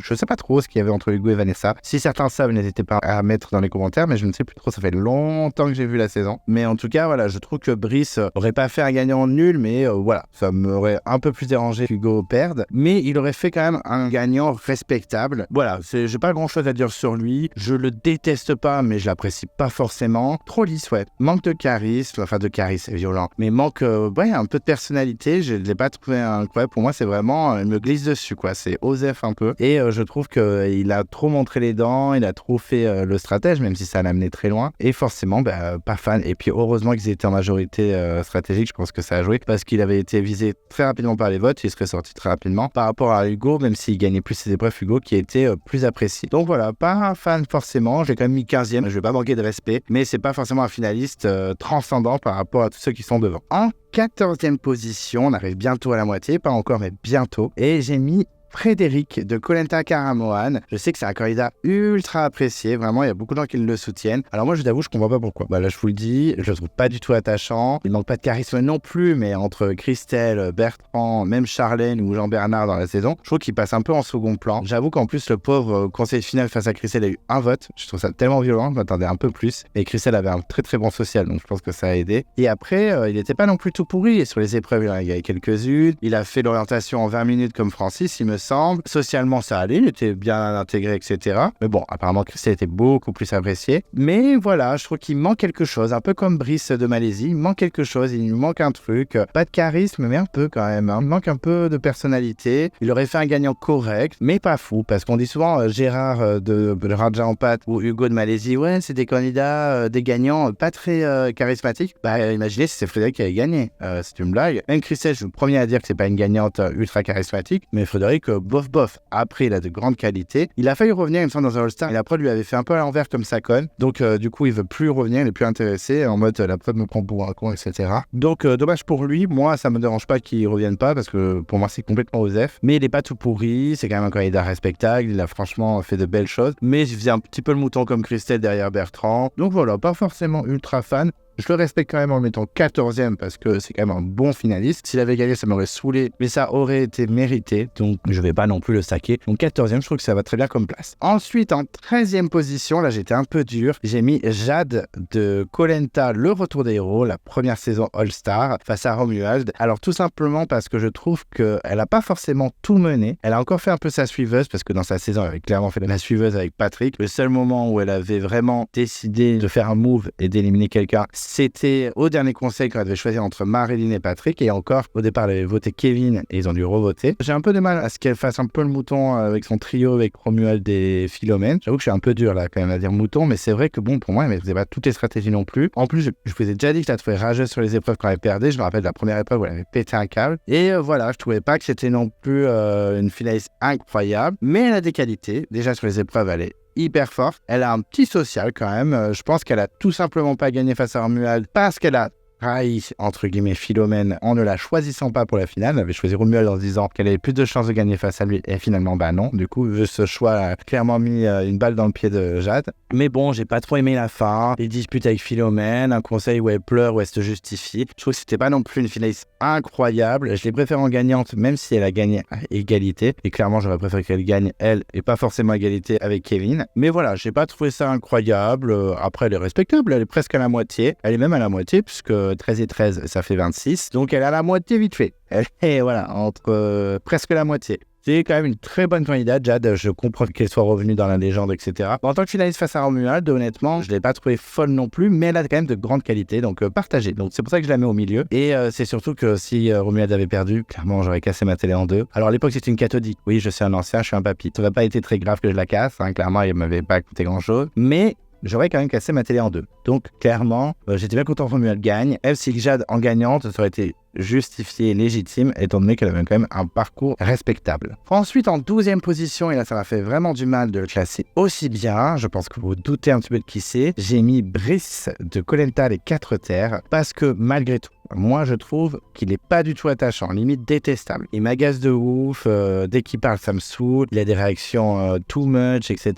Je sais pas trop ce qu'il y avait entre Hugo et Vanessa. Si certains savent, n'hésitez pas à mettre dans les commentaires, mais je ne sais plus trop. Ça fait longtemps que j'ai vu la saison. Mais en tout cas, voilà, je trouve que Brice aurait pas fait un gagnant nul, mais voilà, ça m'aurait un peu plus dérangé qu'Hugo perde. Mais il aurait fait quand même un gagnant respectable. Voilà, j'ai pas grand chose à dire sur lui. Je le déteste pas, mais je l'apprécie pas forcément. Trop lisse, ouais. Manque de charisme, enfin de charisme, c'est violent. Mais manque, un peu de personnalité. Je l'ai pas trouvé incroyable. Pour moi, c'est vraiment, il me glisse dessus, quoi. C'est Osef un peu. Et je trouve qu'il a trop montré les dents, il a trop fait le stratège, même si ça l'a amené très loin. Et forcément, pas fan. Et puis heureusement qu'ils étaient en majorité stratégique, je pense que ça a joué, parce qu'il avait été visé très rapidement par les votes, il serait sorti très rapidement. Par rapport à Hugo, même s'il gagnait plus ses épreuves, Hugo qui était plus apprécié. Donc voilà, pas un fan forcément, j'ai quand même mis 15e, je vais pas manquer de respect, mais c'est pas forcément un finaliste transcendant par rapport à tous ceux qui sont devant. En 14e position, on arrive bientôt à la moitié, pas encore mais bientôt, et j'ai mis Frédéric de Koh Lanta Karamoan. Je sais que c'est un candidat ultra apprécié, vraiment, il y a beaucoup de gens qui le soutiennent. Alors moi, je t'avoue, je comprends pas pourquoi. Là, je vous le dis, je le trouve pas du tout attachant. Il manque pas de charisme non plus, mais entre Christelle, Bertrand, même Charlène ou Jean-Bernard dans la saison, je trouve qu'il passe un peu en second plan. J'avoue qu'en plus, le pauvre conseiller final face à Christelle a eu un vote. Je trouve ça tellement violent, je m'attendais un peu plus. Et Christelle avait un très très bon social, donc je pense que ça a aidé. Et après, il n'était pas non plus tout pourri. Et sur les épreuves, il y en a eu quelques-unes. Il a fait l'orientation en 20 minutes comme Francis, il me semble. Socialement, ça allait, il était bien intégré, etc. Mais bon, apparemment, Christelle était beaucoup plus appréciée. Mais voilà, je trouve qu'il manque quelque chose, un peu comme Brice de Malaisie. Il manque quelque chose, il lui manque un truc. Pas de charisme, mais un peu quand même. Il manque un peu de personnalité. Il aurait fait un gagnant correct, mais pas fou. Parce qu'on dit souvent Gérard de Raja en pâte ou Hugo de Malaisie, ouais, c'est des candidats, des gagnants pas très charismatiques. Imaginez si c'est Frédéric qui avait gagné. C'est une blague. Même Christelle, je suis le premier à dire que c'est pas une gagnante ultra charismatique, mais Frédéric, bof. Après, il a de grandes qualités. Il a failli revenir, il me semble, dans un All-Star. Et la prod lui avait fait un peu à l'envers comme ça conne. Donc, du coup, il veut plus revenir, il est plus intéressé. En mode, la prod me prend pour un con, etc. Donc, dommage pour lui. Moi, ça me dérange pas qu'il revienne pas parce que pour moi, c'est complètement Osef. Mais il est pas tout pourri. C'est quand même un candidat respectable. Il a franchement fait de belles choses. Mais je faisais un petit peu le mouton comme Christelle derrière Bertrand. Donc voilà, pas forcément ultra fan. Je le respecte quand même en le mettant 14e parce que c'est quand même un bon finaliste. S'il avait gagné, ça m'aurait saoulé, mais ça aurait été mérité. Donc, je vais pas non plus le saquer. Donc, 14e, je trouve que ça va très bien comme place. Ensuite, en 13e position, là, j'étais un peu dur. J'ai mis Jade de Koh Lanta, le retour des héros, la première saison All-Star face à Romuald. Alors, tout simplement parce que je trouve qu'elle a pas forcément tout mené. Elle a encore fait un peu sa suiveuse parce que dans sa saison, elle avait clairement fait la suiveuse avec Patrick. Le seul moment où elle avait vraiment décidé de faire un move et d'éliminer quelqu'un, c'était au dernier conseil quand elle devait choisir entre Marilyn et Patrick. Et encore, au départ, elle avait voté Kevin et ils ont dû revoter. J'ai un peu de mal à ce qu'elle fasse un peu le mouton avec son trio avec Romuald et Philomène. J'avoue que je suis un peu dur là quand même à dire mouton, mais c'est vrai que bon, pour moi, elle ne faisait pas toutes les stratégies non plus. En plus, je vous ai déjà dit que je la trouvais rageuse sur les épreuves quand elle perdait. Je me rappelle de la première épreuve où elle avait pété un câble. Et voilà, je trouvais pas que c'était non plus une finaliste incroyable, mais elle a des qualités. Déjà sur les épreuves, elle est hyper forte. Elle a un petit social quand même. Je pense qu'elle a tout simplement pas gagné face à Romuald parce qu'elle a trahi, entre guillemets, Philomène en ne la choisissant pas pour la finale. Elle avait choisi Romuald en se disant qu'elle avait plus de chances de gagner face à lui et finalement, bah non. Du coup, ce choix a clairement mis une balle dans le pied de Jade. Mais bon, j'ai pas trop aimé la fin. Les disputes avec Philomène, un conseil où elle pleure, où elle se justifie. Je trouve que c'était pas non plus une finaliste incroyable. Je l'ai préférée en gagnante, même si elle a gagné à égalité. Et clairement, j'aurais préféré qu'elle gagne, elle, et pas forcément à égalité avec Kevin. Mais voilà, j'ai pas trouvé ça incroyable. Après, elle est respectable. Elle est presque à la moitié. Elle est même à la moitié, puisque 13 et 13, ça fait 26. Donc, elle est à la moitié vite fait. Elle est, voilà, entre presque la moitié. C'est quand même une très bonne candidate, Jade. Je comprends qu'elle soit revenue dans la légende, etc. En tant que finaliste face à Romuald, honnêtement, je ne l'ai pas trouvée folle non plus, mais elle a quand même de grandes qualités, donc partagée. Donc c'est pour ça que je la mets au milieu. Et c'est surtout que si Romuald avait perdu, clairement, j'aurais cassé ma télé en deux. Alors à l'époque, c'était une cathodique. Oui, je suis un ancien, je suis un papy. Ça n'aurait pas été très grave que je la casse. Hein. Clairement, il ne m'avait pas coûté grand-chose. Mais j'aurais quand même cassé ma télé en deux. Donc, clairement, j'étais bien content que Romuald gagne. Même si Jade en gagnante, ça aurait été justifié et légitime, étant donné qu'elle avait quand même un parcours respectable. Ensuite, en 12e position, et là, ça m'a fait vraiment du mal de le classer aussi bien, je pense que vous vous doutez un petit peu de qui c'est, j'ai mis Brice de Koh Lanta les 4 terres, parce que malgré tout, moi, je trouve qu'il n'est pas du tout attachant, limite détestable. Il m'agace de ouf, dès qu'il parle, ça me saoule, il a des réactions too much, etc.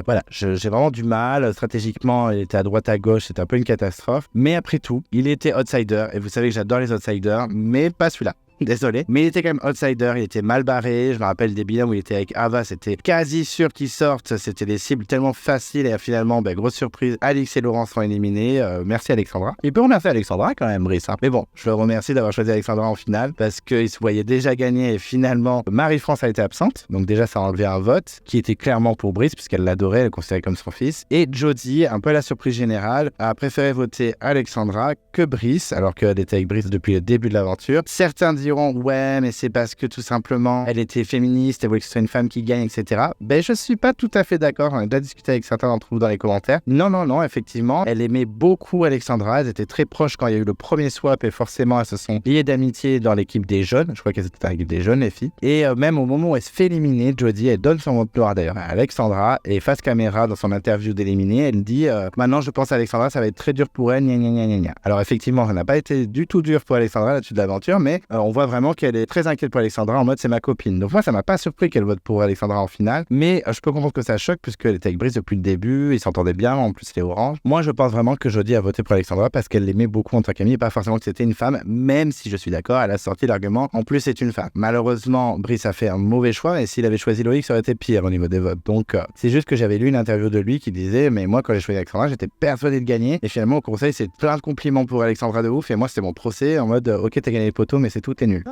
Voilà, j'ai vraiment du mal. Stratégiquement, il était à droite, à gauche, c'était un peu une catastrophe. Mais après tout, il était outsider, et vous savez que j'adore les outsiders, mais pas celui-là. Désolé, mais il était quand même outsider, il était mal barré. Je me rappelle des bilans où il était avec Ava, c'était quasi sûr qu'ils sortent, c'était des cibles tellement faciles et finalement, grosse surprise, Alix et Laurent sont éliminés. Merci Alexandra. Il peut remercier Alexandra quand même, Brice. Hein. Mais bon, je le remercie d'avoir choisi Alexandra en finale parce qu'il se voyait déjà gagner et finalement, Marie-France a été absente. Donc déjà, ça a enlevé un vote qui était clairement pour Brice puisqu'elle l'adorait, elle le considérait comme son fils. Et Jodie, un peu à la surprise générale, a préféré voter Alexandra que Brice, alors qu'elle était avec Brice depuis le début de l'aventure. Certains diront ouais, mais c'est parce que tout simplement elle était féministe, elle voulait que ce soit une femme qui gagne, etc. Je suis pas tout à fait d'accord. On a déjà discuté avec certains d'entre vous dans les commentaires. Non, effectivement, elle aimait beaucoup Alexandra. Elles étaient très proches quand il y a eu le premier swap et forcément elles se sont liées d'amitié dans l'équipe des jeunes. Je crois qu'elles étaient dans l'équipe des jeunes, les filles. Et même au moment où elle se fait éliminer, Jodie, elle donne son mot de gloire d'ailleurs à Alexandra et face caméra dans son interview d'éliminer, elle dit maintenant je pense à Alexandra, ça va être très dur pour elle, gna gna gna gna gna. Alors effectivement, ça n'a pas été du tout dur pour Alexandra là-dessus de l'aventure, mais on voit vraiment qu'elle est très inquiète pour Alexandra en mode c'est ma copine. Donc moi ça m'a pas surpris qu'elle vote pour Alexandra en finale, mais je peux comprendre que ça choque puisqu'elle était avec Brice depuis le début, ils s'entendaient bien, en plus les oranges. Moi je pense vraiment que Jodie a voté pour Alexandra parce qu'elle l'aimait beaucoup en tant qu'amie et pas forcément que c'était une femme, même si je suis d'accord, elle a sorti l'argument en plus c'est une femme. Malheureusement Brice a fait un mauvais choix et s'il avait choisi Loïc ça aurait été pire au niveau des votes. Donc c'est juste que j'avais lu une interview de lui qui disait mais moi quand j'ai choisi Alexandra j'étais persuadé de gagner et finalement au conseil c'est plein de compliments pour Alexandra de ouf et moi c'était mon procès en mode ok t'as gagné les poteaux mais c'est tout, t'es nul.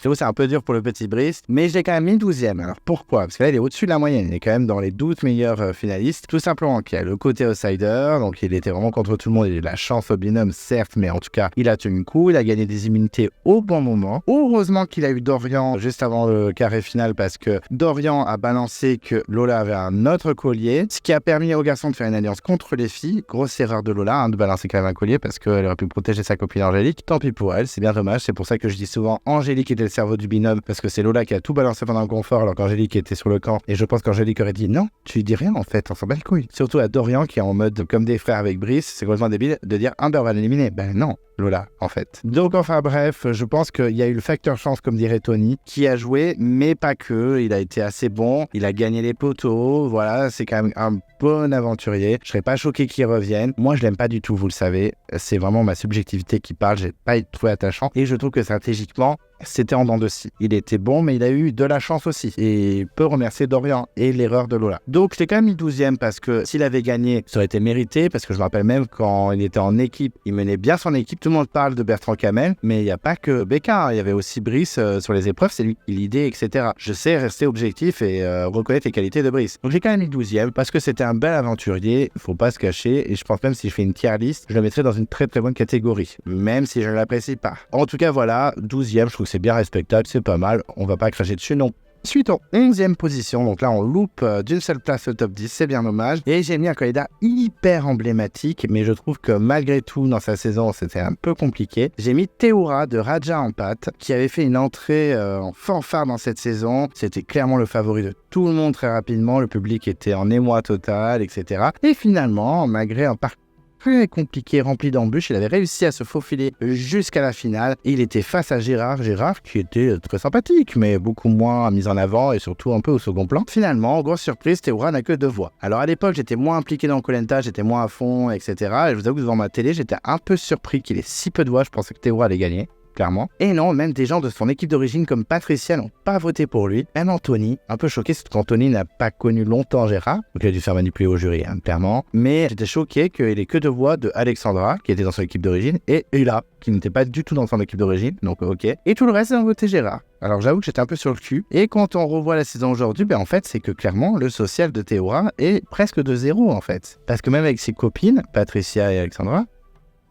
J'avoue, c'est un peu dur pour le petit Brice, mais je l'ai quand même mis 12e. Alors pourquoi? Parce que là, il est au-dessus de la moyenne. Il est quand même dans les 12 meilleurs finalistes. Tout simplement qu'il y a le côté outsider, donc il était vraiment contre tout le monde. Il a eu de la chance au binôme, certes, mais en tout cas, il a tenu le coup. Il a gagné des immunités au bon moment. Heureusement qu'il a eu Dorian juste avant le carré final parce que Dorian a balancé que Lola avait un autre collier, ce qui a permis aux garçons de faire une alliance contre les filles. Grosse erreur de Lola, de balancer quand même un collier parce qu'elle aurait pu protéger sa copine Angélique. Tant pis pour elle, c'est bien dommage. C'est pour ça que je dis dis souvent, Angélique était le cerveau du binôme parce que c'est Lola qui a tout balancé pendant le confort alors qu'Angélique était sur le camp. Et je pense qu'Angélique aurait dit non, tu dis rien en fait, on s'en bat les couilles. Surtout à Dorian qui est en mode comme des frères avec Brice, c'est complètement débile de dire Amber va l'éliminer. Ben non, Lola en fait. Donc enfin bref, je pense qu'il y a eu le facteur chance comme dirait Tony qui a joué, mais pas que. Il a été assez bon, il a gagné les poteaux, voilà, c'est quand même un bon aventurier. Je serais pas choqué qu'il revienne. Moi je l'aime pas du tout, vous le savez. C'est vraiment ma subjectivité qui parle, j'ai pas trouvé attachant et je trouve que stratégiquement c'était en dents de scie. Il était bon, mais il a eu de la chance aussi. Et il peut remercier Dorian et l'erreur de Lola. Donc, je l'ai quand même mis 12e parce que s'il avait gagné, ça aurait été mérité. Parce que je me rappelle même quand il était en équipe, il menait bien son équipe. Tout le monde parle de Bertrand Camel, mais il n'y a pas que Becca. Il y avait aussi Brice sur les épreuves. C'est lui qui l'idée, etc. Je sais rester objectif et reconnaître les qualités de Brice. Donc, j'ai quand même mis 12e parce que c'était un bel aventurier. Il faut pas se cacher. Et je pense même si je fais une tier list, je le mettrais dans une très très bonne catégorie. Même si je ne l'apprécie pas. En tout cas, voilà, 12e, je trouve que c'est bien respectable, c'est pas mal, on va pas cracher dessus non. Suite en 11e position, donc là on loupe d'une seule place au top 10, c'est bien dommage. Et j'ai mis un candidat hyper emblématique, mais je trouve que malgré tout dans sa saison c'était un peu compliqué. J'ai mis Théoura de Raja Ampat, qui avait fait une entrée en fanfare dans cette saison. C'était clairement le favori de tout le monde très rapidement, le public était en émoi total, etc. Et finalement, malgré un parcours très compliqué, rempli d'embûches, il avait réussi à se faufiler jusqu'à la finale. Et il était face à Gérard qui était très sympathique, mais beaucoup moins mis en avant et surtout un peu au second plan. Finalement, grosse surprise, Théoura n'a que 2 voix. Alors à l'époque, j'étais moins impliqué dans Koh Lanta, j'étais moins à fond, etc. Et je vous avoue que devant ma télé, j'étais un peu surpris qu'il ait si peu de voix. Je pensais que Théoura allait gagner. Clairement. Et non, même des gens de son équipe d'origine comme Patricia n'ont pas voté pour lui. Même Anthony, un peu choqué, c'est qu'Anthony n'a pas connu longtemps Gérard, donc il a dû faire manipuler au jury, clairement. Mais j'étais choqué qu'il ait que 2 voix de Alexandra, qui était dans son équipe d'origine, et Ella, qui n'était pas du tout dans son équipe d'origine, donc ok. Et tout le reste, ils ont voté Gérard. Alors j'avoue que j'étais un peu sur le cul. Et quand on revoit la saison aujourd'hui, en fait, c'est que clairement, le social de Théoura est presque de 0 en fait. Parce que même avec ses copines, Patricia et Alexandra,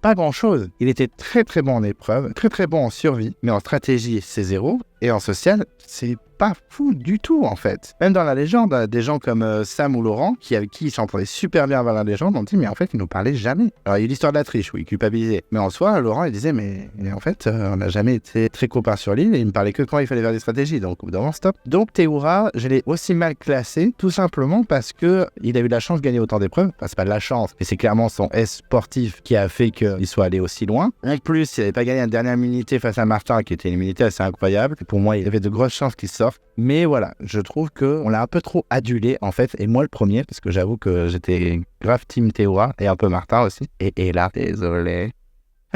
pas grand chose. Il était très très bon en épreuve, très très bon en survie, mais en stratégie c'est 0, et en social c'est pas fou du tout en fait. Même dans la légende, des gens comme Sam ou Laurent, avec qui il s'entendait super bien vers la légende, on dit mais en fait il nous parlait jamais. Alors il y a eu l'histoire de la triche, oui, culpabilisé. Mais en soi, Laurent il disait mais en fait on n'a jamais été très copains sur l'île et il me parlait que quand il fallait faire des stratégies, donc au bout d'un moment stop. Donc Théoura, je l'ai aussi mal classé, tout simplement parce que il a eu la chance de gagner autant d'épreuves. Enfin c'est pas de la chance, mais c'est clairement son S sportif qui a fait qu'il soit allé aussi loin. En plus, il n'avait pas gagné la dernière immunité face à Martin, qui était une immunité assez incroyable. Et pour moi, il avait de grosses chances qu'il sorte. Mais voilà, je trouve qu'on l'a un peu trop adulé, en fait. Et moi, le premier, parce que j'avoue que j'étais grave team Théoura, et un peu Martin aussi. Et là, désolé.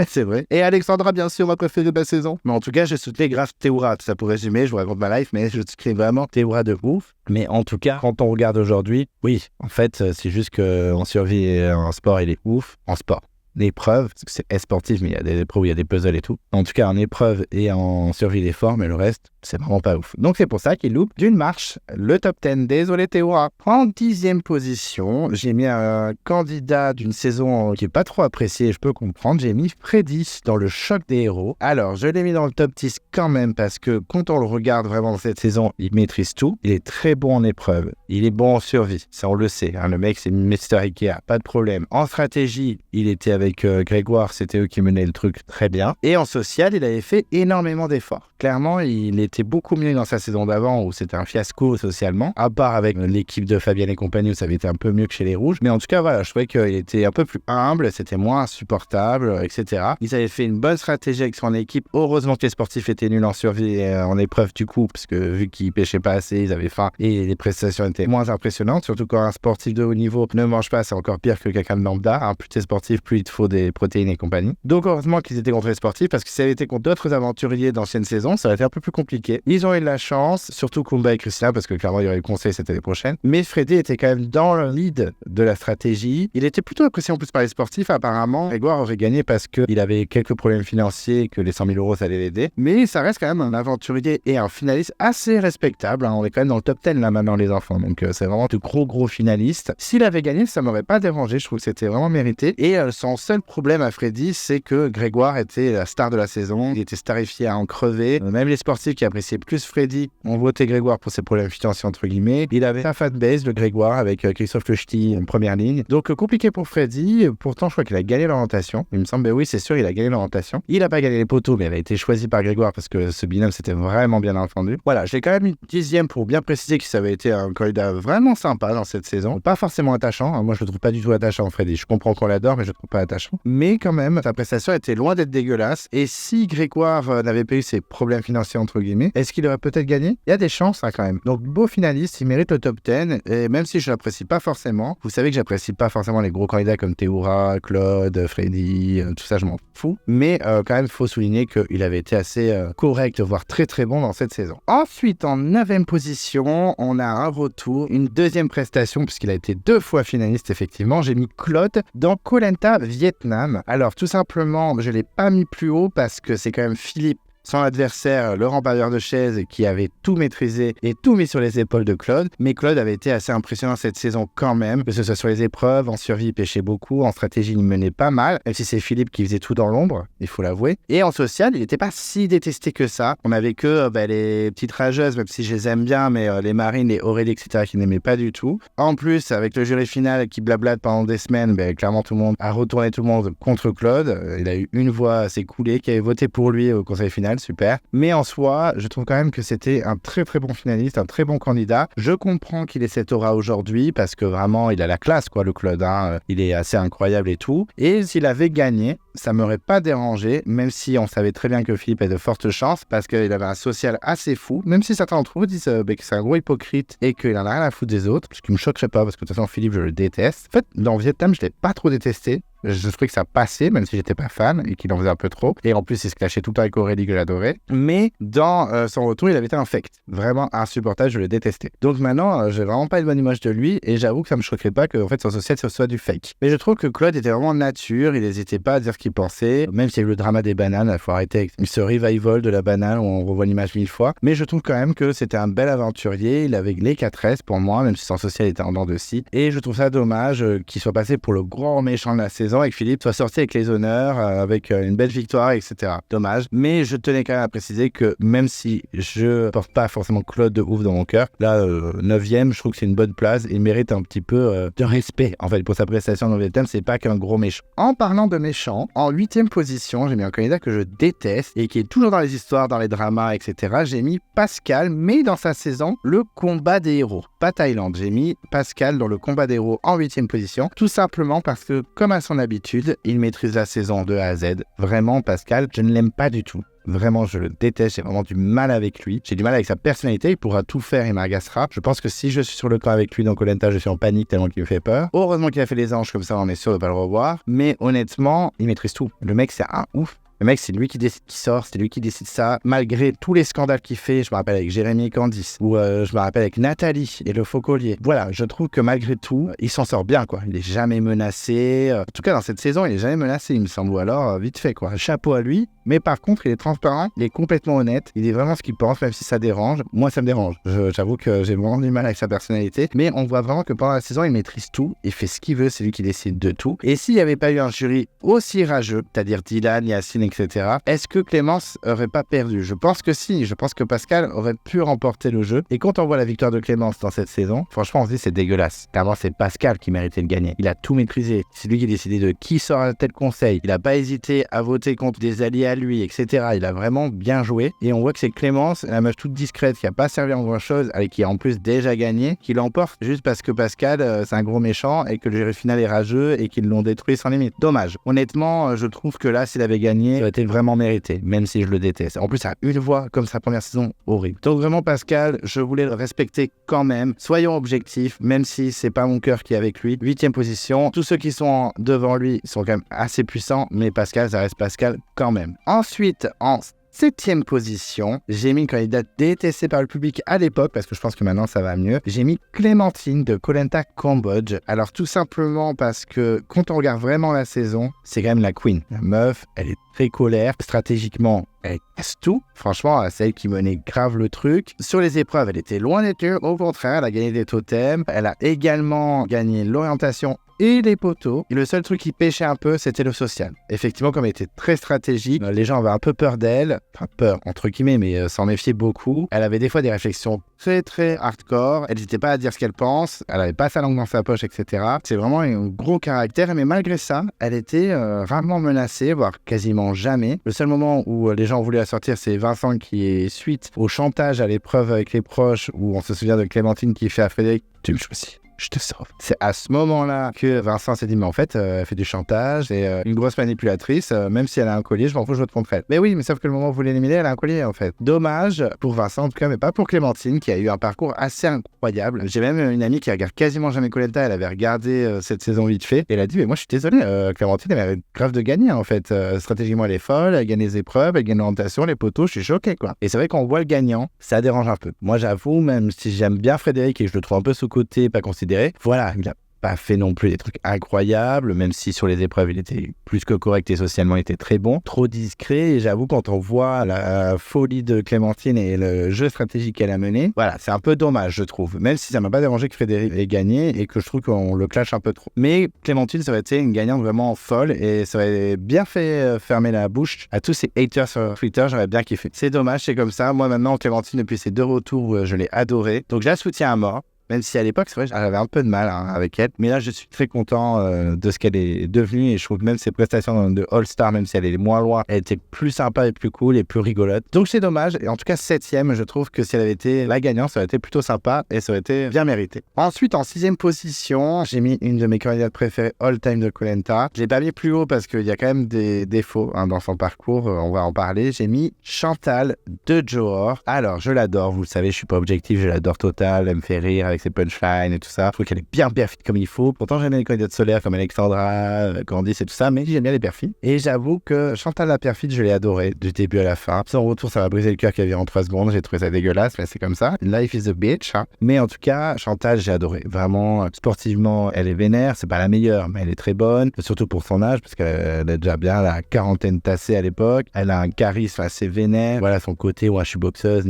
C'est vrai. Et Alexandra, bien sûr, ma préférée de la saison. Mais en tout cas, je soutenais grave Théoura. Ça pour résumer, je vous raconte ma life, mais je soutenais vraiment Théoura de ouf. Mais en tout cas, quand on regarde aujourd'hui, oui, en fait, c'est juste qu'en survie et en sport, il est ouf. En sport. L'épreuve, parce que c'est sportif, mais il y a des épreuves où il y a des puzzles et tout. En tout cas, en épreuve et en survie des formes, mais le reste, c'est vraiment pas ouf. Donc c'est pour ça qu'il loupe d'une marche le top 10. Désolé Théoura. En 10e position, j'ai mis un candidat d'une saison qui est pas trop apprécié, je peux comprendre. J'ai mis Freddy dans le choc des héros. Alors, je l'ai mis dans le top 10 quand même parce que quand on le regarde vraiment dans cette saison, il maîtrise tout. Il est très bon en épreuve. Il est bon en survie. Ça, on le sait. Le mec, c'est Mr. Ikea. Pas de problème. En stratégie, il était avec Grégoire, c'était eux qui menaient le truc très bien. Et en social, il avait fait énormément d'efforts. Clairement, il était beaucoup mieux dans sa saison d'avant où c'était un fiasco socialement, à part avec l'équipe de Fabienne et compagnie où ça avait été un peu mieux que chez les Rouges. Mais en tout cas, voilà, je trouvais qu'il était un peu plus humble, c'était moins insupportable, etc. Ils avaient fait une bonne stratégie avec son équipe. Heureusement que les sportifs étaient nuls en survie et en épreuve du coup, parce que vu qu'ils pêchaient pas assez, ils avaient faim et les prestations étaient moins impressionnantes. Surtout quand un sportif de haut niveau ne mange pas, c'est encore pire que quelqu'un de lambda. Plus t'es sportif, plus il te faut des protéines et compagnie. Donc heureusement qu'ils étaient contre les sportifs, parce que si ça avait été contre d'autres aventuriers d'anciennes saisons, ça aurait été un peu plus compliqué. Ils ont eu de la chance, surtout Kumba et Christina, parce que clairement il y aurait eu le conseil cette année prochaine. Mais Freddy était quand même dans le lead de la stratégie. Il était plutôt apprécié en plus par les sportifs. Apparemment, Grégoire aurait gagné parce qu'il avait quelques problèmes financiers, que les 100 000 euros ça allait l'aider. Mais ça reste quand même un aventurier et un finaliste assez respectable. On est quand même dans le top 10 là maintenant les enfants, donc c'est vraiment de gros finalistes. S'il avait gagné, ça m'aurait pas dérangé. Je trouve que c'était vraiment mérité. Et son seul problème à Freddy, c'est que Grégoire était la star de la saison. Il était starifié à en crever. Même les sportifs qui appréciaient plus Freddy ont voté Grégoire pour ses problèmes financiers, entre guillemets. Il avait sa fanbase, le Grégoire, avec Christophe Le Ch'ti en première ligne. Donc, compliqué pour Freddy. Pourtant, je crois qu'il a gagné l'orientation. Il me semble, oui, c'est sûr, il a gagné l'orientation. Il n'a pas gagné les poteaux, mais il a été choisi par Grégoire parce que ce binôme, c'était vraiment bien entendu. Voilà, j'ai quand même mis 10e pour bien préciser que ça avait été un candidat vraiment sympa dans cette saison. Pas forcément attachant. Moi, je le trouve pas du tout attachant, Freddy. Je comprends qu'on l'adore, mais je le trouve pas attachant. Mais quand même, sa prestation était loin d'être dégueulasse. Et si Grégoire n'avait pas eu ses problèmes financiers, entre guillemets, est-ce qu'il aurait peut-être gagné? Il y a des chances, hein, quand même. Donc, beau finaliste, il mérite le top 10. Et même si je l'apprécie pas forcément, vous savez que j'apprécie pas forcément les gros candidats comme Théoura, Claude, Freddy, tout ça, je m'en fous. Mais quand même, il faut souligner qu'il avait été assez correct, voire très très bon dans cette saison. Ensuite, en 9e position, on a un retour, une deuxième prestation, puisqu'il a été 2 fois finaliste, effectivement. J'ai mis Claude dans Koh Lanta Vietnam. Alors, tout simplement, je ne l'ai pas mis plus haut parce que c'est quand même Philippe, son adversaire, le rempareur de chaises, qui avait tout maîtrisé et tout mis sur les épaules de Claude. Mais Claude avait été assez impressionnant cette saison quand même, que ce soit sur les épreuves, en survie, il pêchait beaucoup, en stratégie, il menait pas mal, même si c'est Philippe qui faisait tout dans l'ombre, il faut l'avouer. Et en social, il n'était pas si détesté que ça. On avait que les petites rageuses, même si je les aime bien, mais les Marines, les Aurélie, etc., qui n'aimaient pas du tout. En plus, avec le jury final qui blablate pendant des semaines, clairement tout le monde a retourné tout le monde contre Claude. Il a eu une voix assez coulée qui avait voté pour lui au conseil final. Super. Mais en soi, je trouve quand même que c'était un très très bon finaliste, un très bon candidat. Je comprends qu'il ait cette aura aujourd'hui parce que vraiment, il a la classe, quoi, le Claude. Hein. Il est assez incroyable et tout. Et s'il avait gagné, ça m'aurait pas dérangé, même si on savait très bien que Philippe a de fortes chances parce qu'il avait un social assez fou. Même si certains d'entre vous disent que c'est un gros hypocrite et qu'il en a rien à foutre des autres, ce qui me choquerait pas parce que de toute façon, Philippe, je le déteste. En fait, dans Vietnam, je l'ai pas trop détesté. Je trouvais que ça passait, même si j'étais pas fan et qu'il en faisait un peu trop. Et en plus, il se clashait tout le temps avec Aurélie que j'adorais. Mais dans son retour, il avait été infect. Vraiment insupportable, je le détestais. Donc maintenant, j'ai vraiment pas une bonne image de lui et j'avoue que ça me choquerait pas que en fait, son social, ce soit du fake. Mais je trouve que Claude était vraiment nature, il n'hésitait pas à dire ce qu'il pensait. Même s'il y a eu le drama des bananes, il faut arrêter avec ce revival de la banane où on revoit l'image 1000 fois. Mais je trouve quand même que c'était un bel aventurier. Il avait les 4S pour moi, même si son social était en dents de scie. Et je trouve ça dommage qu'il soit passé pour le grand méchant de la saison et que Philippe soit sorti avec les honneurs, avec une belle victoire, etc. Dommage. Mais je tenais quand même à préciser que même si je porte pas forcément Claude de ouf dans mon cœur, là, 9e, je trouve que c'est une bonne place. Il mérite un petit peu de respect, en fait, pour sa prestation dans le thème. C'est pas qu'un gros méchant. En parlant de méchant, en 8e position, j'ai mis un candidat que je déteste et qui est toujours dans les histoires, dans les dramas, etc. J'ai mis Pascal, mais dans sa saison, le combat des héros. Pas Thaïlande. J'ai mis Pascal dans le combat des héros en 8e position, tout simplement parce que, comme à son habitude, il maîtrise la saison de A à Z. Vraiment, Pascal, je ne l'aime pas du tout. Vraiment, je le déteste, j'ai vraiment du mal avec lui. J'ai du mal avec sa personnalité, il pourra tout faire, il m'agacera. Je pense que si je suis sur le camp avec lui dans Koh Lanta, je suis en panique tellement qu'il me fait peur. Heureusement qu'il a fait les anges, comme ça on est sûr de pas le revoir. Mais honnêtement, il maîtrise tout. Le mec, c'est un ouf. Le mec, c'est lui qui décide qui sort, c'est lui qui décide ça. Malgré tous les scandales qu'il fait, je me rappelle avec Jérémy et Candice, ou je me rappelle avec Nathalie et le faux collier. Voilà, je trouve que malgré tout, il s'en sort bien, quoi. Il est jamais menacé. En tout cas, dans cette saison, il est jamais menacé, il me semble. Ou alors, vite fait, quoi. Chapeau à lui. Mais par contre, il est transparent, il est complètement honnête. Il est vraiment ce qu'il pense, même si ça dérange. Moi, ça me dérange. J'avoue que j'ai vraiment du mal avec sa personnalité. Mais on voit vraiment que pendant la saison, il maîtrise tout. Il fait ce qu'il veut, c'est lui qui décide de tout. Et s'il n'y avait pas eu un jury aussi rageux, c'est-à-dire Dylan, Yacine, etc., est-ce que Clémence aurait pas perdu? Je pense que si. Je pense que Pascal aurait pu remporter le jeu. Et quand on voit la victoire de Clémence dans cette saison, franchement, on se dit c'est dégueulasse. Clairement, c'est Pascal qui méritait de gagner. Il a tout maîtrisé. C'est lui qui a décidé de qui sort à tel conseil. Il n'a pas hésité à voter contre des alliés à lui, etc. Il a vraiment bien joué. Et on voit que c'est Clémence, la meuf toute discrète, qui n'a pas servi en grand-chose, et qui a en plus déjà gagné, qui l'emporte juste parce que Pascal, c'est un gros méchant et que le jury final est rageux et qu'ils l'ont détruit sans limite. Dommage. Honnêtement, je trouve que là, s'il avait gagné, ça aurait été vraiment mérité, même si je le déteste. En plus, ça a une voix comme sa première saison, horrible. Donc vraiment, Pascal, je voulais le respecter quand même. Soyons objectifs, même si c'est pas mon cœur qui est avec lui. 8e position. Tous ceux qui sont devant lui sont quand même assez puissants, mais Pascal, ça reste Pascal quand même. Ensuite, en 7e position, j'ai mis une candidate détestée par le public à l'époque, parce que je pense que maintenant ça va mieux. J'ai mis Clémentine de Koh Lanta Cambodge. Alors tout simplement parce que quand on regarde vraiment la saison, c'est quand même la queen. La meuf, elle est très colère. Stratégiquement, elle casse tout. Franchement, c'est elle qui menait grave le truc. Sur les épreuves, elle était loin d'être nulle. Au contraire, elle a gagné des totems. Elle a également gagné l'orientation et les poteaux. Et le seul truc qui pêchait un peu, c'était le social. Effectivement, comme elle était très stratégique, les gens avaient un peu peur d'elle. Enfin, peur, entre guillemets, mais s'en méfiaient beaucoup. Elle avait des fois des réflexions très, très hardcore. Elle n'hésitait pas à dire ce qu'elle pense. Elle n'avait pas sa langue dans sa poche, etc. C'est vraiment un gros caractère. Mais malgré ça, elle était rarement menacée, voire quasiment jamais. Le seul moment où les gens ont voulu la sortir, c'est Vincent qui est suite au chantage à l'épreuve avec les proches, où on se souvient de Clémentine qui fait à Frédéric « Tu me choisis. Je te sauve ». C'est à ce moment-là que Vincent s'est dit, mais en fait, elle fait du chantage, c'est une grosse manipulatrice, même si elle a un collier, je m'en fous, je vote contre elle. Mais oui, mais sauf que le moment où vous l'éliminez, elle a un collier, en fait. Dommage pour Vincent, en tout cas, mais pas pour Clémentine, qui a eu un parcours assez incroyable. J'ai même une amie qui regarde quasiment jamais Koh Lanta, elle avait regardé cette saison vite fait, et elle a dit, mais moi, je suis désolé, Clémentine, elle mérite grave de gagner, en fait. Stratégiquement, elle est folle, elle gagne les épreuves, elle gagne l'orientation, les poteaux, je suis choqué, quoi. Et c'est vrai qu'on voit le gagnant, ça dérange un peu. Moi, j'avoue, même si j'aime bien Frédéric et je le trouve un peu sous-coté, pas considéré, voilà, il a pas fait non plus des trucs incroyables, même si sur les épreuves il était plus que correct et socialement il était très bon, trop discret. Et j'avoue, quand on voit la folie de Clémentine et le jeu stratégique qu'elle a mené, voilà, c'est un peu dommage, je trouve, même si ça m'a pas dérangé que Frédéric ait gagné et que je trouve qu'on le clash un peu trop. Mais Clémentine, ça aurait été une gagnante vraiment folle et ça aurait bien fait fermer la bouche à tous ces haters sur Twitter. J'aurais bien kiffé. C'est dommage, c'est comme ça. Moi maintenant, Clémentine, depuis ses 2 retours, je l'ai adorée, donc je la soutiens à mort. Même si à l'époque, c'est vrai, j'avais un peu de mal avec elle. Mais là, je suis très content de ce qu'elle est devenue. Et je trouve que même ses prestations de All-Star, même si elle est moins loin, elle était plus sympa et plus cool et plus rigolote. Donc c'est dommage. Et en tout cas, 7e, je trouve que si elle avait été la gagnante, ça aurait été plutôt sympa et ça aurait été bien mérité. Ensuite, en 6e position, j'ai mis une de mes candidates préférées all-time de Koh Lanta. Je l'ai pas mis plus haut parce qu'il y a quand même des défauts dans son parcours. On va en parler. J'ai mis Chantal de Johor. Alors, je l'adore. Vous le savez, je suis pas objectif. Je l'adore total. Elle me fait rire avec ses punchlines et tout ça. Je trouve qu'elle est bien perfide comme il faut. Pourtant, j'aime bien les candidates solaires comme Alexandra, Candice et tout ça, mais j'aime bien les perfides. Et j'avoue que Chantal la perfide, je l'ai adorée du début à la fin. Son retour, ça m'a brisé le cœur qu'elle vient en 3 secondes. J'ai trouvé ça dégueulasse, mais c'est comme ça. Life is a bitch. Mais en tout cas, Chantal, j'ai adoré. Vraiment, sportivement, elle est vénère. C'est pas la meilleure, mais elle est très bonne. Surtout pour son âge, parce qu'elle est déjà bien la quarantaine tassée à l'époque. Elle a un charisme assez vénère. Voilà son côté, ouais, je suis boxeuse,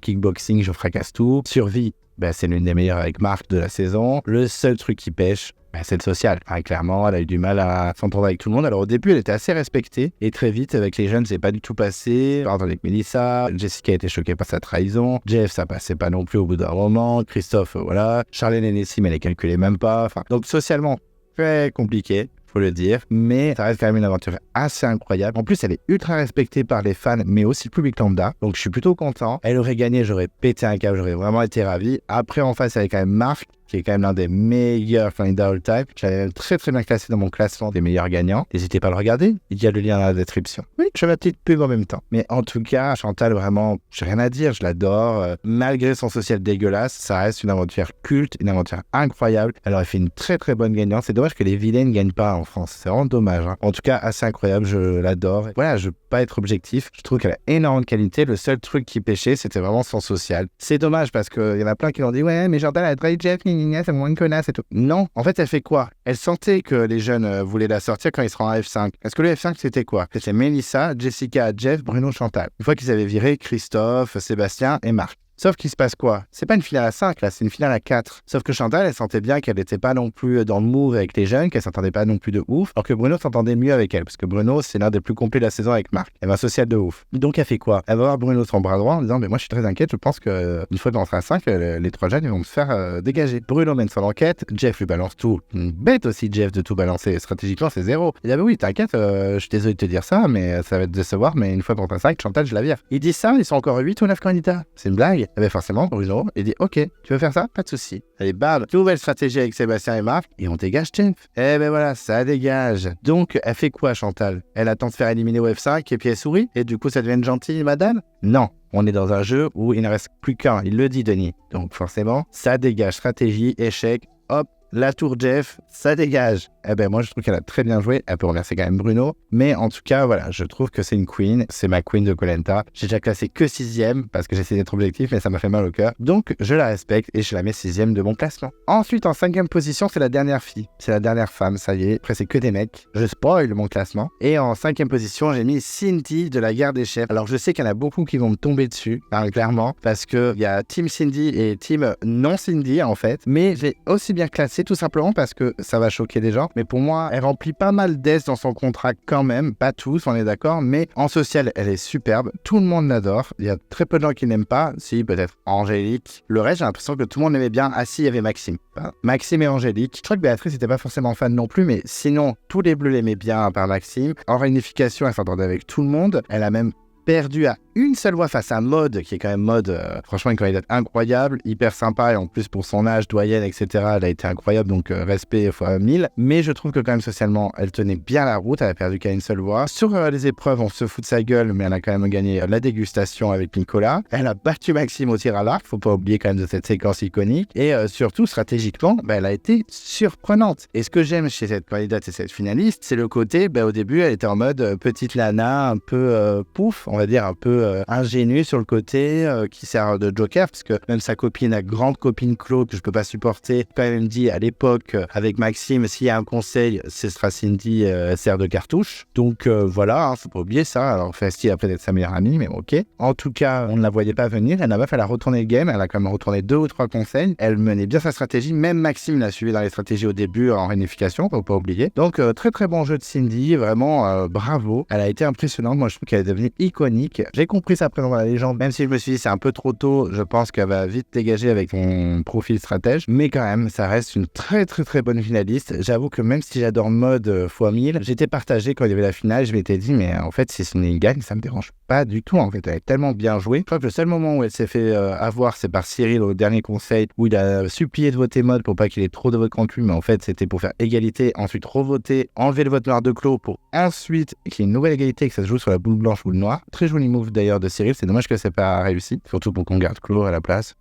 kickboxing, je fracasse tout. Survie. C'est l'une des meilleures avec Marc de la saison. Le seul truc qui pêche, c'est le social. Clairement, elle a eu du mal à s'entendre avec tout le monde. Alors au début, elle était assez respectée. Et très vite, avec les jeunes, c'est pas du tout passé. Par exemple, avec Mélissa, Jessica a été choquée par sa trahison. Jeff, ça passait pas non plus au bout d'un moment. Christophe, voilà. Charlène et Nessim, elle les calculait même pas. Donc socialement, très compliqué. Faut le dire, mais ça reste quand même une aventure assez incroyable. En plus, elle est ultra respectée par les fans, mais aussi le public lambda, donc je suis plutôt content. Elle aurait gagné, j'aurais pété un câble, j'aurais vraiment été ravi. Après, en face, elle est quand même Marc, qui est quand même l'un des meilleurs candidats all-time. J'avais très très bien classé dans mon classement des meilleurs gagnants. N'hésitez pas à le regarder, il y a le lien dans la description. Oui, je fais ma petite pub en même temps. Mais en tout cas, Chantal, vraiment, j'ai rien à dire, je l'adore. Malgré son social dégueulasse, ça reste une aventure culte, une aventure incroyable. Elle aurait fait une très très bonne gagnante. C'est dommage que les vilains ne gagnent pas en France. C'est vraiment dommage. En tout cas, assez incroyable, je l'adore. Voilà, je veux pas être objectif. Je trouve qu'elle a énormément de qualité. Le seul truc qui pêchait, c'était vraiment son social. C'est dommage parce qu'il y en a plein qui l'ont dit, ouais, mais Chantal a trahi Jeff, c'est moins une connasse et tout. Non, en fait, elle fait quoi? Elle sentait que les jeunes voulaient la sortir quand ils seront en F5. Parce que le F5, c'était quoi? C'était Mélissa, Jessica, Jeff, Bruno, Chantal. Une fois qu'ils avaient viré Christophe, Sébastien et Marc. Sauf qu'il se passe quoi? C'est pas une finale à 5, là, c'est une finale à 4. Sauf que Chantal, elle sentait bien qu'elle n'était pas non plus dans le move avec les jeunes, qu'elle s'entendait pas non plus de ouf, alors que Bruno s'entendait mieux avec elle, parce que Bruno, c'est l'un des plus complets de la saison avec Marc. Elle va social de ouf. Donc elle fait quoi? Elle va voir Bruno son bras droit en disant, mais moi je suis très inquiète, je pense qu'une fois qu'on sera à 5, les 3 jeunes ils vont me faire dégager. Bruno mène son enquête, Jeff lui balance tout. Bête aussi Jeff de tout balancer, stratégiquement c'est 0. Il dit, ah bah oui, t'inquiète, je suis désolé de te dire ça, mais ça va te décevoir, mais une fois qu'on sera à 5, Chantal, je la vire. Ils disent ça, ils sont encore 8 ou 9 candidats. C'est une blague? Eh ben forcément, Bruno, il dit ok, tu veux faire ça? Pas de souci. Allez, bam, nouvelle stratégie avec Sébastien et Marc et on dégage Jeff. Eh ben voilà, ça dégage. Donc, elle fait quoi, Chantal? Elle attend de se faire éliminer au F5 et puis elle sourit et du coup, ça devient une gentille madame? Non. On est dans un jeu où il ne reste plus qu'un. Il le dit, Denis. Donc, forcément, ça dégage. Stratégie, échec, hop, la tour Jeff, ça dégage. eh ben moi je trouve qu'elle a très bien joué. Elle peut remercier quand même Bruno, mais en tout cas voilà, je trouve que c'est une queen, c'est ma queen de Koh Lanta. J'ai déjà classé que 6e parce que j'essaie d'être objectif, mais ça m'a fait mal au cœur, donc je la respecte et je la mets 6e de mon classement. Ensuite en 5e position, c'est la dernière fille, c'est la dernière femme, ça y est, après c'est que des mecs, je spoil mon classement. Et en 5e position, j'ai mis Cindy de la Guerre des Chefs. Alors je sais qu'il y en a beaucoup qui vont me tomber dessus, clairement, parce qu'il y a Team Cindy et Team non Cindy en fait, mais j'ai aussi bien classé tout simplement parce que ça va choquer des gens, mais pour moi, elle remplit pas mal d'aides dans son contrat quand même, pas tous, on est d'accord, mais en social, elle est superbe, tout le monde l'adore, il y a très peu de gens qui n'aiment pas, si peut-être Angélique, le reste j'ai l'impression que tout le monde aimait bien. Ah si, il y avait Maxime, Maxime et Angélique. Je crois que Béatrice n'était pas forcément fan non plus, mais sinon tous les bleus l'aimaient bien à part Maxime. En réunification, elle s'entendait avec tout le monde, elle a même perdu à une seule voix face à Maud, qui est quand même Maud, franchement une candidate incroyable, hyper sympa, et en plus pour son âge, doyenne, etc., elle a été incroyable, donc respect fois 1000. Mais je trouve que quand même socialement, elle tenait bien la route, elle a perdu qu'à une seule voix. Sur les épreuves, on se fout de sa gueule, mais elle a quand même gagné la dégustation avec Nicolas. Elle a battu Maxime au tir à l'arc, faut pas oublier quand même de cette séquence iconique. Et surtout, stratégiquement, elle a été surprenante. Et ce que j'aime chez cette candidate et cette finaliste, c'est le côté, au début, elle était en mode petite Lana, un peu pouf, on va dire un peu ingénue sur le côté, qui sert de joker, parce que même sa copine, la grande copine Claude, que je peux pas supporter, quand même dit à l'époque avec Maxime, s'il y a un conseil, ce sera Cindy, sert de cartouche. Donc voilà, faut pas oublier ça. Alors Festi après d'être sa meilleure amie, mais ok. En tout cas, on ne la voyait pas venir. La meuf, elle a retourné le game, elle a quand même retourné 2 ou 3 conseils. Elle menait bien sa stratégie. Même Maxime l'a suivi dans les stratégies au début en réunification, faut pas oublier. Donc très très bon jeu de Cindy, vraiment bravo. Elle a été impressionnante. Moi, je trouve qu'elle est devenue iconique. J'ai compris sa présence dans la légende, même si je me suis dit c'est un peu trop tôt, je pense qu'elle va vite dégager avec son profil stratège, mais quand même ça reste une très très très bonne finaliste. J'avoue que même si j'adore Mode x1000, j'étais partagé quand il y avait la finale, je m'étais dit mais en fait si Cindy gagne, ça me dérange pas du tout en fait, elle est tellement bien jouée. Je crois que le seul moment où elle s'est fait avoir, c'est par Cyril au dernier conseil, où il a supplié de voter Mode pour pas qu'il ait trop de votes contre lui, mais en fait c'était pour faire égalité, ensuite revoter, enlever le vote noir de Claude pour ensuite qu'il y ait une nouvelle égalité et que ça se joue sur la boule blanche ou le noir. Très joli move d'ailleurs de Cyril, c'est dommage que c'est pas réussi, surtout pour qu'on garde Claude à la place.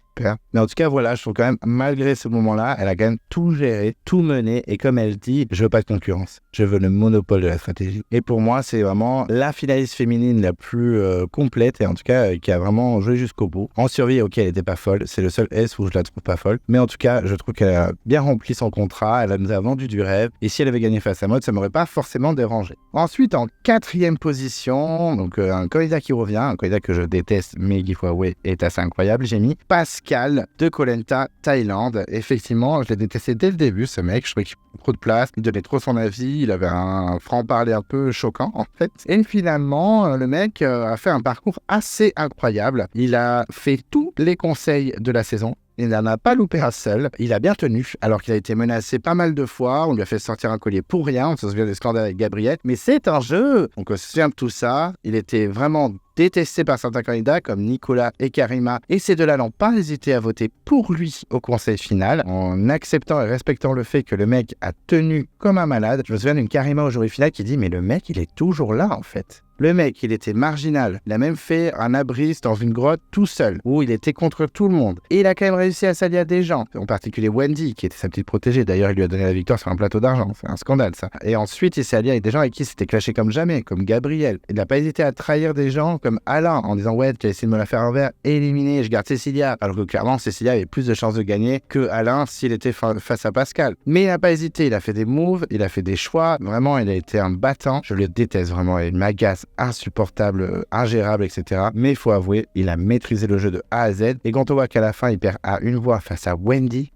Mais en tout cas, voilà, je trouve quand même, malgré ce moment-là, elle a quand même tout géré, tout mené, et comme elle dit, je veux pas de concurrence, je veux le monopole de la stratégie. Et pour moi, c'est vraiment la finaliste féminine la plus complète, et en tout cas, qui a vraiment joué jusqu'au bout. En survie, ok, elle était pas folle, c'est le seul S où je la trouve pas folle, mais en tout cas, je trouve qu'elle a bien rempli son contrat, elle nous a vendu du rêve, et si elle avait gagné face à Mode, ça m'aurait pas forcément dérangé. Ensuite, en 4e position, donc un candidat qui revient, un candidat que je déteste, mais giveaway est assez incroyable, j'ai mis Pascal de Koh Lanta, Thaïlande. Effectivement, je l'ai détesté dès le début, ce mec. Je trouvais qu'il prenait trop de place, il donnait trop son avis, il avait un franc-parler un peu choquant, en fait. Et finalement, le mec a fait un parcours assez incroyable. Il a fait tous les conseils de la saison. Il n'en a pas loupé un seul. Il a bien tenu, alors qu'il a été menacé pas mal de fois. On lui a fait sortir un collier pour rien. On se souvient des scandales avec Gabriel. Mais c'est un jeu. Donc on se souvient de tout ça. Il était vraiment détesté par certains candidats comme Nicolas et Karima. Et ces deux-là n'ont pas hésité à voter pour lui au conseil final, en acceptant et respectant le fait que le mec a tenu comme un malade. Je me souviens d'une Karima au jury final qui dit « Mais le mec, il est toujours là, en fait ». Le mec, il était marginal. Il a même fait un abri dans une grotte tout seul, où il était contre tout le monde. Et il a quand même réussi à s'allier à des gens, en particulier Wendy, qui était sa petite protégée. D'ailleurs, il lui a donné la victoire sur un plateau d'argent. C'est un scandale, ça. Et ensuite, il s'est allié avec des gens avec qui il s'était clashé comme jamais, comme Gabriel. Il n'a pas hésité à trahir des gens comme Alain, en disant « Ouais, tu as essayé de me la faire envers, éliminé, je garde Cécilia ». Alors que clairement, Cécilia avait plus de chances de gagner que Alain s'il était face à Pascal. Mais il n'a pas hésité, il a fait des moves, il a fait des choix. Vraiment, il a été un battant. Je le déteste vraiment, il m'agace, insupportable, ingérable, etc. Mais il faut avouer, il a maîtrisé le jeu de A à Z. Et quand on voit qu'à la fin, il perd à une voix face à Wendy,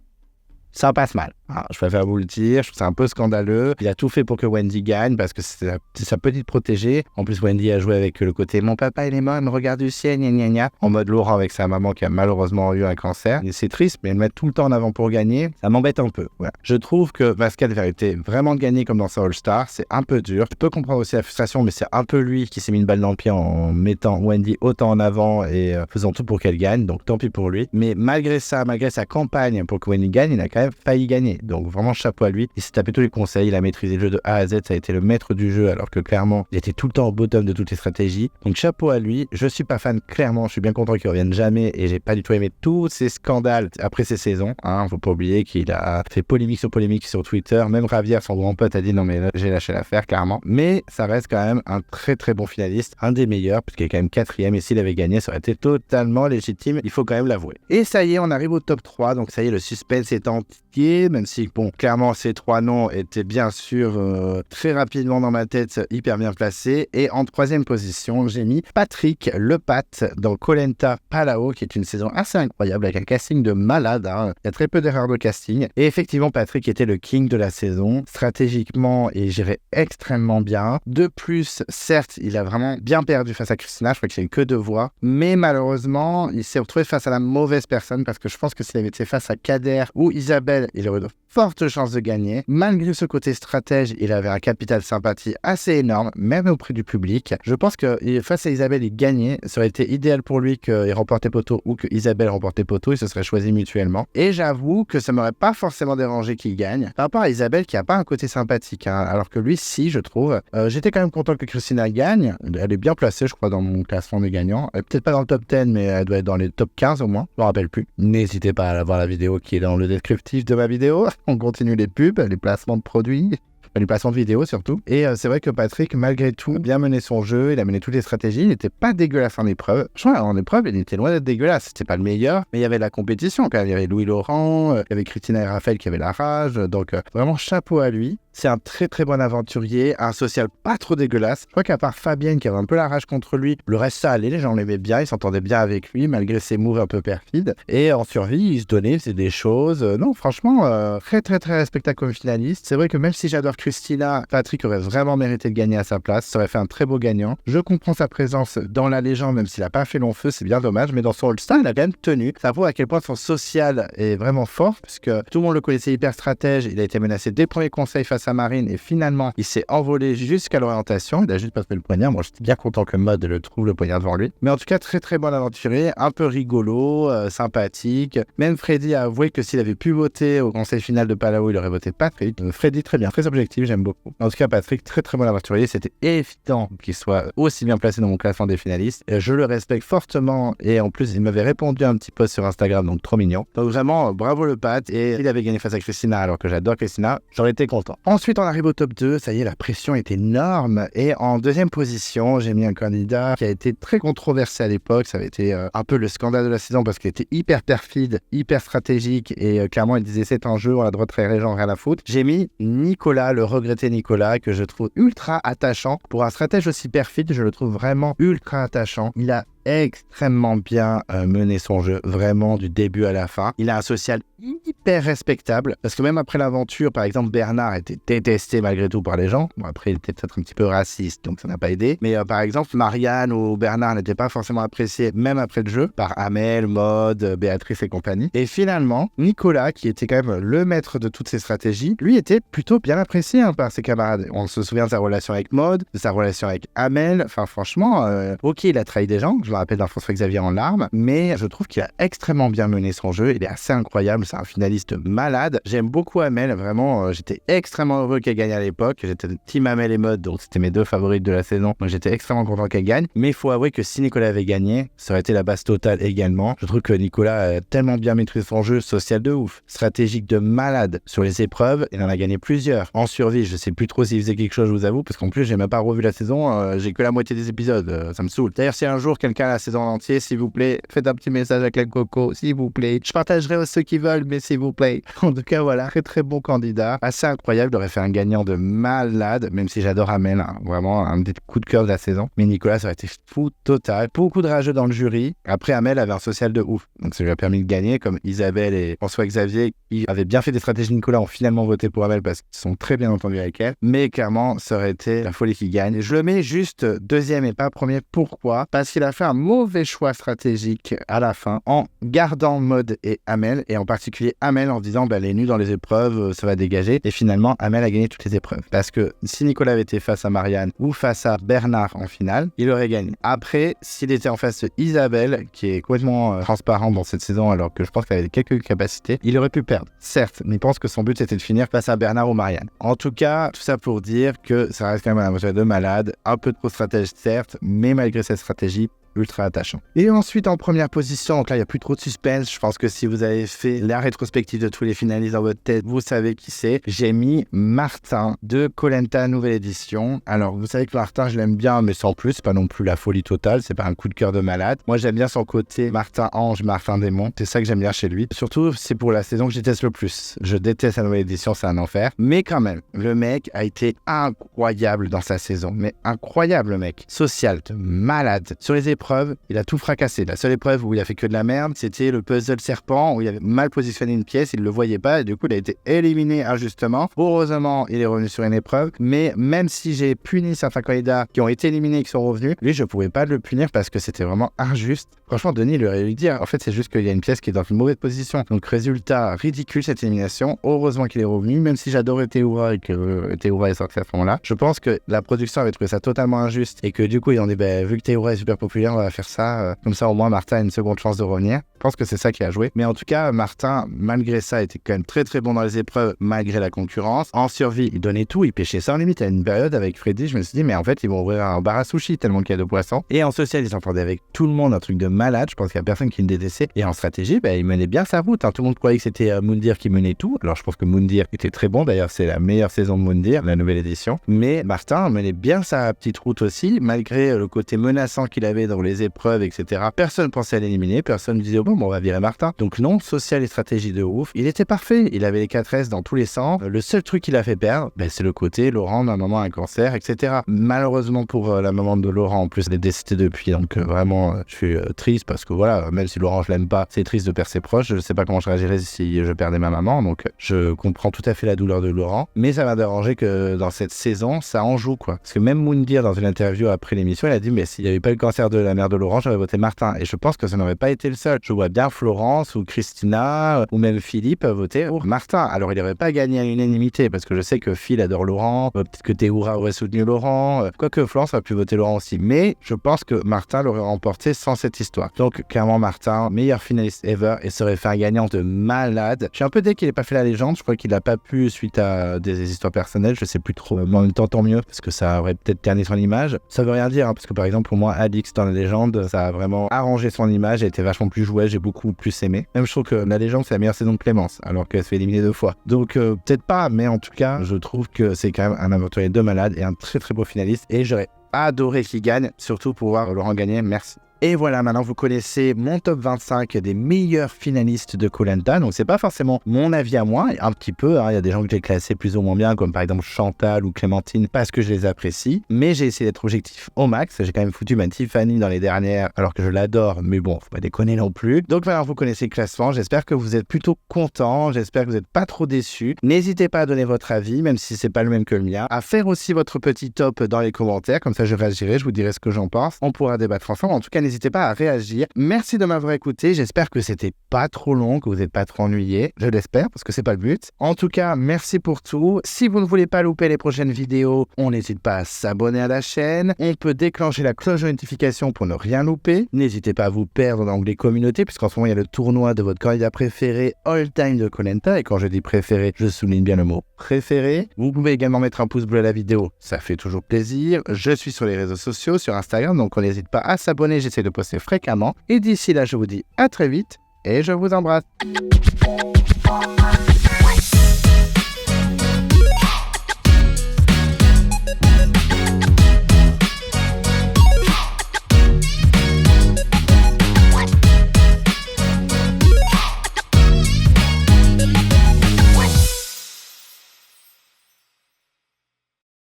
ça passe mal. Alors, je préfère vous le dire, je trouve ça un peu scandaleux. Il a tout fait pour que Wendy gagne parce que c'est sa petite protégée. En plus, Wendy a joué avec le côté « Mon papa, il est mort, il me regarde du ciel, gna gna gna », en mode Laurent avec sa maman qui a malheureusement eu un cancer. Et c'est triste, mais le mettre tout le temps en avant pour gagner, ça m'embête un peu. Voilà. Je trouve que Pascal méritait vraiment de gagner comme dans sa All-Star. C'est un peu dur. Je peux comprendre aussi la frustration, mais c'est un peu lui qui s'est mis une balle dans le pied en mettant Wendy autant en avant et faisant tout pour qu'elle gagne. Donc tant pis pour lui. Mais malgré ça, malgré sa campagne pour que Wendy gagne, il a quand même failli gagner. gagné. Donc vraiment chapeau à lui. Il s'est tapé tous les conseils, il a maîtrisé le jeu de A à Z, ça a été le maître du jeu alors que clairement il était tout le temps au bottom de toutes les stratégies. Donc chapeau à lui. Je suis pas fan clairement, je suis bien content qu'il revienne jamais et j'ai pas du tout aimé tous ces scandales après ces saisons. Faut pas oublier qu'il a fait polémique sur Twitter. Même Ravière, son grand pote, a dit non mais là, j'ai lâché l'affaire clairement. Mais ça reste quand même un très très bon finaliste, un des meilleurs puisqu'il est quand même 4e et s'il avait gagné ça aurait été totalement légitime, il faut quand même l'avouer. Et ça y est, on arrive au top 3, donc ça y est, le suspense est entier, même si bon, clairement ces 3 noms étaient bien sûr très rapidement dans ma tête, hyper bien placés. Et en 3e position, j'ai mis Patrick Le Pat dans Koh Lanta Palau, qui est une saison assez incroyable avec un casting de malade. Il y a très peu d'erreurs de casting. Et effectivement, Patrick était le king de la saison, stratégiquement et géré extrêmement bien. De plus, certes, il a vraiment bien perdu face à Christina, je crois qu'il n'y a eu que 2 voix, mais malheureusement, il s'est retrouvé face à la mauvaise personne parce que je pense que s'il avait été face à Kader ou Isabelle, il aurait de fortes chances de gagner. Malgré ce côté stratège, il avait un capital sympathie assez énorme, même auprès du public. Je pense que face à Isabelle, il gagnait. Ça aurait été idéal pour lui qu'il remporte poteau ou que Isabelle remporte poteau. Ils se seraient choisis mutuellement. Et j'avoue que ça m'aurait pas forcément dérangé qu'il gagne. Par rapport à Isabelle, qui a pas un côté sympathique, alors que lui, si, je trouve. J'étais quand même content que Christina gagne. Elle est bien placée, je crois, dans mon classement des gagnants. Elle est peut-être pas dans le top 10, mais elle doit être dans les top 15 au moins. Je me rappelle plus. N'hésitez pas à aller voir la vidéo qui est dans le descriptif de ma vidéo. On continue les pubs, les placements de produits. Les placements de vidéos surtout. Et c'est vrai que Patrick, malgré tout, a bien mené son jeu, il a mené toutes les stratégies, il n'était pas dégueulasse en épreuve. Je crois en épreuve, il était loin d'être dégueulasse. C'était pas le meilleur, mais il y avait de la compétition quand même. Il y avait Louis Laurent, il y avait Christina et Raphaël qui avaient la rage. Donc vraiment chapeau à lui. C'est un très très bon aventurier, un social pas trop dégueulasse. Je crois qu'à part Fabienne qui avait un peu la rage contre lui, le reste ça allait, les gens l'aimaient bien, ils s'entendaient bien avec lui malgré ses moves un peu perfides. Et en survie, il se donnait, il faisait des choses. Non, franchement, très très très respectable comme finaliste. C'est vrai que même si j'adore Christina, Patrick aurait vraiment mérité de gagner à sa place. Ça aurait fait un très beau gagnant. Je comprends sa présence dans la légende, même s'il n'a pas fait long feu, c'est bien dommage. Mais dans son All-Star, il a quand même tenu. Ça prouve à quel point son social est vraiment fort, puisque tout le monde le connaissait hyper stratège. Il a été menacé dès le premier conseil face à Marine et finalement il s'est envolé jusqu'à l'orientation. Il a juste pas fait le poignard. Moi j'étais bien content que Mode le trouve le poignard devant lui. Mais en tout cas très très bon aventurier, un peu rigolo, sympathique. Même Freddy a avoué que s'il avait pu voter au conseil final de Palau, il aurait voté Patrick. Freddy très bien, très objectif, j'aime beaucoup. En tout cas Patrick très très bon aventurier. C'était évident qu'il soit aussi bien placé dans mon classement des finalistes. Je le respecte fortement et en plus il m'avait répondu à un petit post sur Instagram, donc trop mignon. Donc vraiment bravo le Pat. Et il avait gagné face à Christina alors que j'adore Christina, j'aurais été content. Ensuite on arrive au top 2, ça y est, la pression est énorme. Et en 2e position, j'ai mis un candidat qui a été très controversé à l'époque. Ça avait été un peu le scandale de la saison parce qu'il était hyper perfide, hyper stratégique et clairement il disait c'est un jeu, on a le droit de traiter les gens, rien à foutre. J'ai mis Nicolas, le regretté Nicolas, que je trouve ultra attachant. Pour un stratège aussi perfide, je le trouve vraiment ultra attachant. Il a extrêmement bien mené son jeu, vraiment du début à la fin. Il a un social hyper respectable, parce que même après l'aventure, par exemple, Bernard était détesté malgré tout par les gens. Bon, après, il était peut-être un petit peu raciste, donc ça n'a pas aidé. Mais par exemple, Marianne ou Bernard n'étaient pas forcément appréciés, même après le jeu, par Amel, Maude, Béatrice et compagnie. Et finalement, Nicolas, qui était quand même le maître de toutes ces stratégies, lui était plutôt bien apprécié par ses camarades. On se souvient de sa relation avec Maude, de sa relation avec Amel. Enfin, franchement, ok, il a trahi des gens, je me rappelle d'un François Xavier en larmes, mais je trouve qu'il a extrêmement bien mené son jeu. Il est assez incroyable, c'est un finaliste malade. J'aime beaucoup Amel, vraiment, j'étais extrêmement heureux qu'elle gagne à l'époque. J'étais team Amel et Maude, donc c'était mes 2 favorites de la saison, donc j'étais extrêmement content qu'elle gagne. Mais il faut avouer que si Nicolas avait gagné, ça aurait été la base totale également. Je trouve que Nicolas a tellement bien maîtrisé son jeu, social de ouf, stratégique de malade. Sur les épreuves, il en a gagné plusieurs. En survie, je sais plus trop s'il faisait quelque chose, je vous avoue, parce qu'en plus j'ai même pas revu la saison, j'ai que la moitié des épisodes, ça me saoule. D'ailleurs, si un jour quelqu'un a la saison en entier, s'il vous plaît, faites un petit message à Clem Coco, s'il vous plaît. Je partagerai ceux qui veulent, mais s'il vous plaît. En tout cas, voilà, très très bon candidat, assez incroyable. Il aurait fait un gagnant de malade, même si j'adore Amel, vraiment un des coups de cœur de la saison. Mais Nicolas, ça aurait été fou total. Beaucoup de rageux dans le jury. Après, Amel avait un social de ouf, donc ça lui a permis de gagner, comme Isabelle et François Xavier, qui avaient bien fait des stratégies de Nicolas, ont finalement voté pour Amel parce qu'ils sont très bien entendus avec elle. Mais clairement, ça aurait été la folie qui gagne. Je le mets juste 2e et pas 1er. Pourquoi ? Parce qu'il a fait un un mauvais choix stratégique à la fin en gardant Maud et Amel, et en particulier Amel en disant elle est nue dans les épreuves, ça va dégager. Et finalement, Amel a gagné toutes les épreuves. Parce que si Nicolas avait été face à Marianne ou face à Bernard en finale, il aurait gagné. Après, s'il était en face de Isabelle, qui est complètement transparente dans cette saison, alors que je pense qu'elle avait quelques capacités, il aurait pu perdre. Certes, mais je pense que son but c'était de finir face à Bernard ou Marianne. En tout cas, tout ça pour dire que ça reste quand même un aventurier de malade, un peu trop stratège certes, mais malgré cette stratégie, ultra attachant. Et ensuite en première position, donc là il n'y a plus trop de suspense, je pense que si vous avez fait la rétrospective de tous les finalistes dans votre tête, vous savez qui c'est. J'ai mis Martin de Koh Lanta nouvelle édition. Alors vous savez que Martin je l'aime bien mais sans plus, c'est pas non plus la folie totale, c'est pas un coup de cœur de malade. Moi j'aime bien son côté Martin Ange, Martin Démon, c'est ça que j'aime bien chez lui. Surtout c'est pour la saison que je déteste le plus. Je déteste la nouvelle édition, c'est un enfer. Mais quand même, le mec a été incroyable dans sa saison, mais incroyable le mec. Social, de malade. Sur les épreuves, il a tout fracassé. La seule épreuve où il a fait que de la merde, c'était le puzzle serpent où il avait mal positionné une pièce, il le voyait pas et du coup il a été éliminé injustement. Heureusement, il est revenu sur une épreuve, mais même si j'ai puni certains candidats qui ont été éliminés et qui sont revenus, lui je pouvais pas le punir parce que c'était vraiment injuste. Franchement, Denis il aurait dû dire, en fait c'est juste qu'il y a une pièce qui est dans une mauvaise position. Donc résultat ridicule cette élimination. Heureusement qu'il est revenu, même si j'adorais Théoura et que Théoura est sorti à ce moment-là. Je pense que la production avait trouvé ça totalement injuste et que du coup ils ont dit vu que Théoura est super populaire, on va faire ça, comme ça au moins Martin a une seconde chance de revenir. Je pense que c'est ça qui a joué. Mais en tout cas, Martin, malgré ça, était quand même très très bon dans les épreuves, malgré la concurrence. En survie, il donnait tout, il pêchait sans limite. À une période avec Freddy, je me suis dit, mais en fait, ils vont ouvrir un bar à sushi tellement qu'il y a de poissons. Et en social, il s'entendait avec tout le monde, un truc de malade. Je pense qu'il n'y a personne qui le détestait. Et en stratégie, il menait bien sa route. Tout le monde croyait que c'était Moundir qui menait tout. Alors je pense que Moundir était très bon. D'ailleurs, c'est la meilleure saison de Moundir, la nouvelle édition. Mais Martin menait bien sa petite route aussi, malgré le côté menaçant qu'il avait dans les épreuves, etc. Personne pensait à l'éliminer, personne ne disait bon, on va virer Martin. Donc non, social et stratégie de ouf. Il était parfait, il avait les 4S dans tous les sens. Le seul truc qu'il a fait perdre, c'est le côté Laurent d'un moment a un cancer, etc. Malheureusement pour la maman de Laurent, en plus elle est décédée depuis, donc vraiment je suis triste parce que voilà, même si Laurent je l'aime pas, c'est triste de perdre ses proches. Je sais pas comment je réagirais si je perdais ma maman, donc je comprends tout à fait la douleur de Laurent. Mais ça m'a dérangé que dans cette saison, ça en joue quoi. Parce que même Moundir dans une interview après l'émission, il a dit mais s'il n'y avait pas eu le cancer de la mère de Laurent, j'aurais voté Martin. Et je pense que ça n'aurait pas été le seul. Je vois bien Florence ou Christina ou même Philippe voter pour Martin. Alors il n'aurait pas gagné à l'unanimité parce que je sais que Phil adore Laurent, peut-être que Théoura aurait soutenu Laurent, quoique Florence aurait pu voter Laurent aussi. Mais je pense que Martin l'aurait remporté sans cette histoire. Donc clairement Martin, meilleur finaliste ever et serait fait un gagnant de malade. Je suis un peu dès qu'il n'ait pas fait la légende, je crois qu'il n'a pas pu suite à des histoires personnelles, je sais plus trop. Mais en même temps tant mieux parce que ça aurait peut-être terni son image. Ça veut rien dire parce que par exemple pour moi Alix dans la légende, ça a vraiment arrangé son image, elle était vachement plus jouée, j'ai beaucoup plus aimé. Même je trouve que la légende c'est la meilleure saison de Clémence alors qu'elle se fait éliminer 2 fois. Donc peut-être pas, mais en tout cas je trouve que c'est quand même un aventurier de malade et un très très beau finaliste et j'aurais adoré qu'il gagne, surtout pour voir Laurent gagner, merci. Et voilà, maintenant vous connaissez mon top 25 des meilleurs finalistes de Koh Lanta. Donc c'est pas forcément mon avis à moi, un petit peu, il y a des gens que j'ai classés plus ou moins bien, comme par exemple Chantal ou Clémentine, parce que je les apprécie. Mais j'ai essayé d'être objectif au max. J'ai quand même foutu ma Tiffany dans les dernières, alors que je l'adore, mais bon, faut pas déconner non plus. Donc maintenant vous connaissez le classement, j'espère que vous êtes plutôt contents, j'espère que vous n'êtes pas trop déçus. N'hésitez pas à donner votre avis, même si c'est pas le même que le mien, à faire aussi votre petit top dans les commentaires, comme ça je réagirai, je vous dirai ce que j'en pense. On pourra débattre ensemble, en tout cas n'hésitez pas à réagir. Merci de m'avoir écouté. J'espère que c'était pas trop long, que vous n'êtes pas trop ennuyés. Je l'espère parce que c'est pas le but. En tout cas, merci pour tout. Si vous ne voulez pas louper les prochaines vidéos, on n'hésite pas à s'abonner à la chaîne. On peut déclencher la cloche de notification pour ne rien louper. N'hésitez pas à vous perdre dans l'onglet communauté puisqu'en ce moment il y a le tournoi de votre candidat préféré all time de Koh Lanta. Et quand je dis préféré, je souligne bien le mot préféré. Vous pouvez également mettre un pouce bleu à la vidéo. Ça fait toujours plaisir. Je suis sur les réseaux sociaux, sur Instagram, donc on n'hésite pas à s'abonner. J'essaie de poster fréquemment. Et d'ici là, je vous dis à très vite et je vous embrasse.